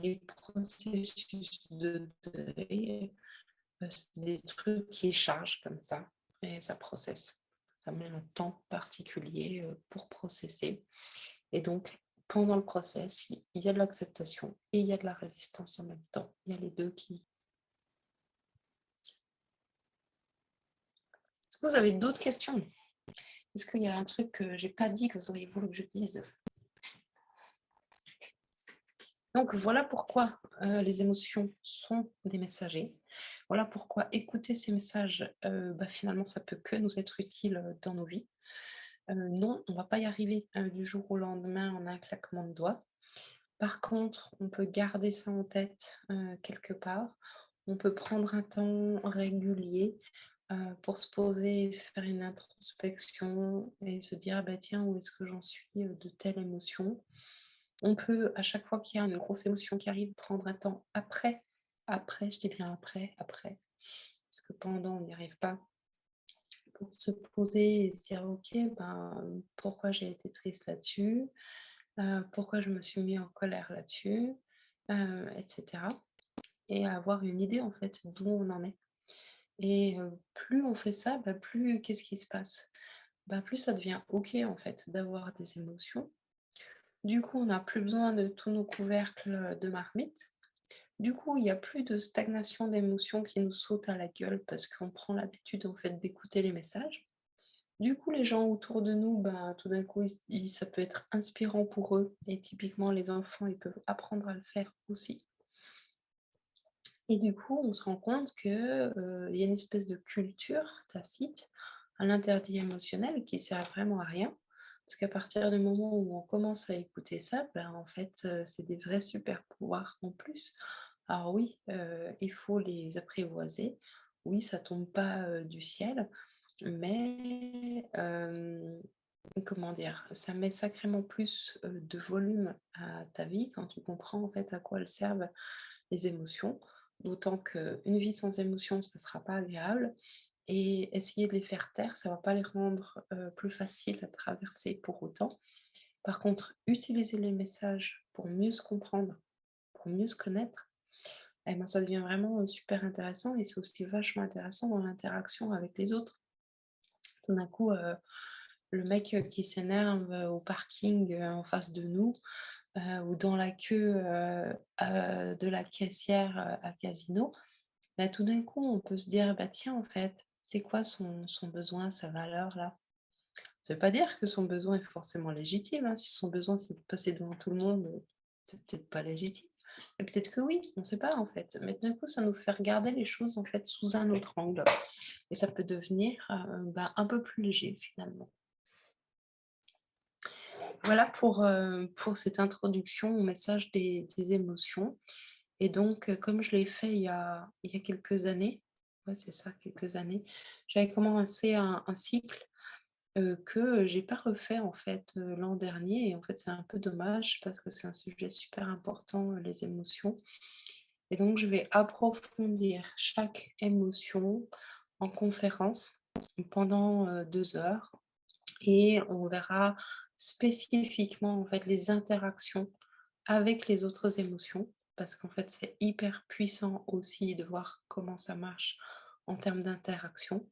les processus de deuil, c'est des trucs qui chargent comme ça et ça processe. Ça met un temps particulier, pour processer et donc pendant le process, il y a de l'acceptation et il y a de la résistance en même temps. Il y a les 2 qui est-ce que vous avez d'autres questions? Est-ce qu'il y a un truc que j'ai pas dit que vous auriez voulu que je dise? Donc voilà pourquoi, les émotions sont des messagers. Voilà pourquoi écouter ces messages, bah, finalement ça peut que nous être utile, dans nos vies. Non, on va pas y arriver, du jour au lendemain en un claquement de doigts. Par contre, on peut garder ça en tête, quelque part. On peut prendre un temps régulier, pour se poser et se faire une introspection et se dire: «Ah bah tiens, où est-ce que j'en suis, de telle émotion?» On peut, à chaque fois qu'il y a une grosse émotion qui arrive, prendre un temps après, je dis bien après, parce que pendant, on n'y arrive pas, pour se poser et se dire: «OK, ben, pourquoi j'ai été triste là-dessus? Pourquoi je me suis mis en colère là-dessus?» et cetera et avoir une idée, en fait, d'où on en est et plus on fait ça, bah, plus qu'est-ce qui se passe? Bah, plus ça devient OK, en fait, d'avoir des émotions. Du coup, on n'a plus besoin de tous nos couvercles, de marmite. Du coup, il y a plus de stagnation d'émotions qui nous sautent à la gueule parce qu'on prend l'habitude, en fait, d'écouter les messages. Du coup, les gens autour de nous, ben, tout d'un coup, ça peut être inspirant pour eux et typiquement les enfants, ils peuvent apprendre à le faire aussi et du coup, on se rend compte que, il y a une espèce de culture tacite, un interdit émotionnel qui sert vraiment à rien. Parce qu'à partir du moment où on commence à écouter ça, ben, en fait, c'est des vrais super pouvoirs en plus. Alors oui, il faut les apprivoiser. Oui, ça tombe pas, du ciel, mais comment dire? Ça met sacrément plus, de volume à ta vie quand tu comprends, en fait, à quoi elles servent les émotions. D'autant qu'une vie sans émotions, ça ne sera pas agréable et essayer de les faire taire, ça ne va pas les rendre, plus faciles à traverser pour autant. Par contre, utiliser les messages pour mieux se comprendre, pour mieux se connaître, eh ben, ça devient vraiment, super intéressant et c'est aussi vachement intéressant dans l'interaction avec les autres. Tout d'un coup, le mec, qui s'énerve, au parking, en face de nous, ou dans la queue, de la caissière, à casino, bah, tout d'un coup, on peut se dire: «Bah, tiens, en fait, c'est quoi son besoin, sa valeur là?» Ça veut pas dire que son besoin est forcément légitime, hein. Si son besoin, c'est de passer devant tout le monde, c'est peut-être pas légitime. Et peut-être que oui, on ne sait pas, en fait. Mais d'un coup, ça nous fait regarder les choses, en fait, sous un autre angle et ça peut devenir, bah, un peu plus léger, finalement. Voilà pour cette introduction au message des émotions. Et donc, comme je l'ai fait il y a quelques années, ouais, c'est ça, quelques années, j'avais commencé un cycle, que j'ai pas refait en fait, l'an dernier. Et en fait, c'est un peu dommage parce que c'est un sujet super important, les émotions. Et donc je vais approfondir chaque émotion en conférence pendant, 2 heures, et on verra spécifiquement en fait les interactions avec les autres émotions, parce qu'en fait c'est hyper puissant aussi de voir comment ça marche en termes d'interaction.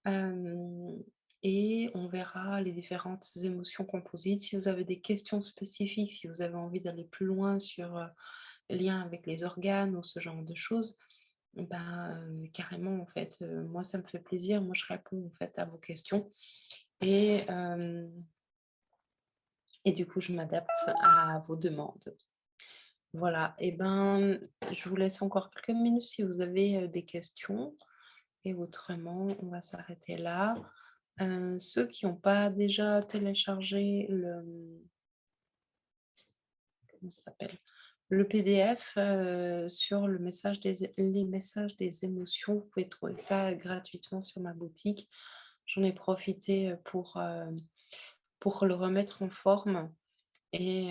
Hem Et on verra les différentes émotions composites. Si vous avez des questions spécifiques, si vous avez envie d'aller plus loin sur, lien avec les organes ou ce genre de choses, carrément en fait, moi ça me fait plaisir. Moi je réponds en fait à vos questions, et du coup je m'adapte à vos demandes. Voilà, et je vous laisse encore quelques minutes si vous avez, des questions, et autrement on va s'arrêter là. Ceux qui n'ont pas déjà téléchargé comment ça s'appelle? Le PDF, sur les messages des émotions, vous pouvez trouver ça gratuitement sur ma boutique. J'en ai profité, pour le remettre en forme, et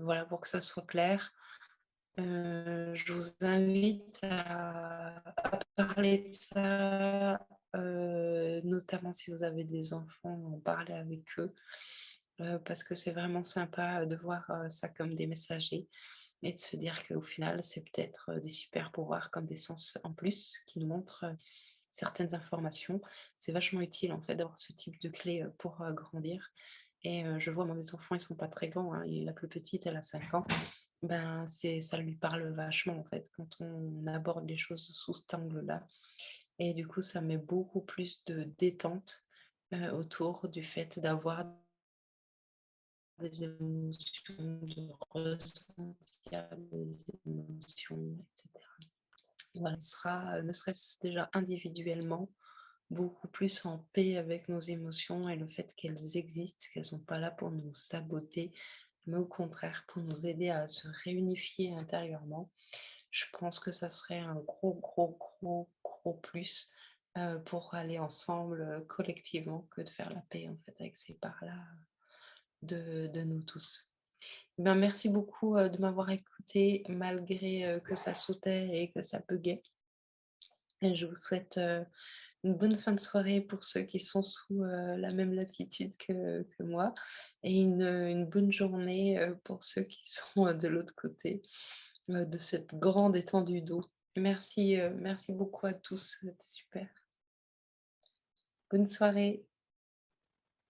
voilà, pour que ça soit clair. Je vous invite à parler de ça, notamment si vous avez des enfants, en parler avec eux, parce que c'est vraiment sympa de voir, ça comme des messagers, et de se dire qu'au final, c'est peut-être, des super pouvoirs comme des sens en plus qui nous montrent, certaines informations. C'est vachement utile en fait d'avoir ce type de clé, pour, grandir. Et je vois, moi, mes enfants, ils sont pas très grands, hein, et la plus petite, elle a 5 ans. Ça lui parle vachement en fait quand on aborde les choses sous cet angle-là, et du coup, ça met beaucoup plus de détente, autour du fait d'avoir des émotions, de ressentir des émotions, et cetera. Voilà, on sera, ne serait-ce déjà individuellement, beaucoup plus en paix avec nos émotions et le fait qu'elles existent, qu'elles sont pas là pour nous saboter, mais au contraire pour nous aider à se réunifier intérieurement. Je pense que ça serait un gros, gros, gros, gros plus, pour aller ensemble, collectivement, que de faire la paix en fait avec ces parts-là, de nous tous. Merci beaucoup, de m'avoir écoutée malgré, que ça sautait et que ça buguait. Et je vous souhaite, une bonne fin de soirée pour ceux qui sont sous, la même latitude que moi, et une bonne journée, pour ceux qui sont, de l'autre côté, de cette grande étendue d'eau. Merci beaucoup à tous, c'était super. Bonne soirée.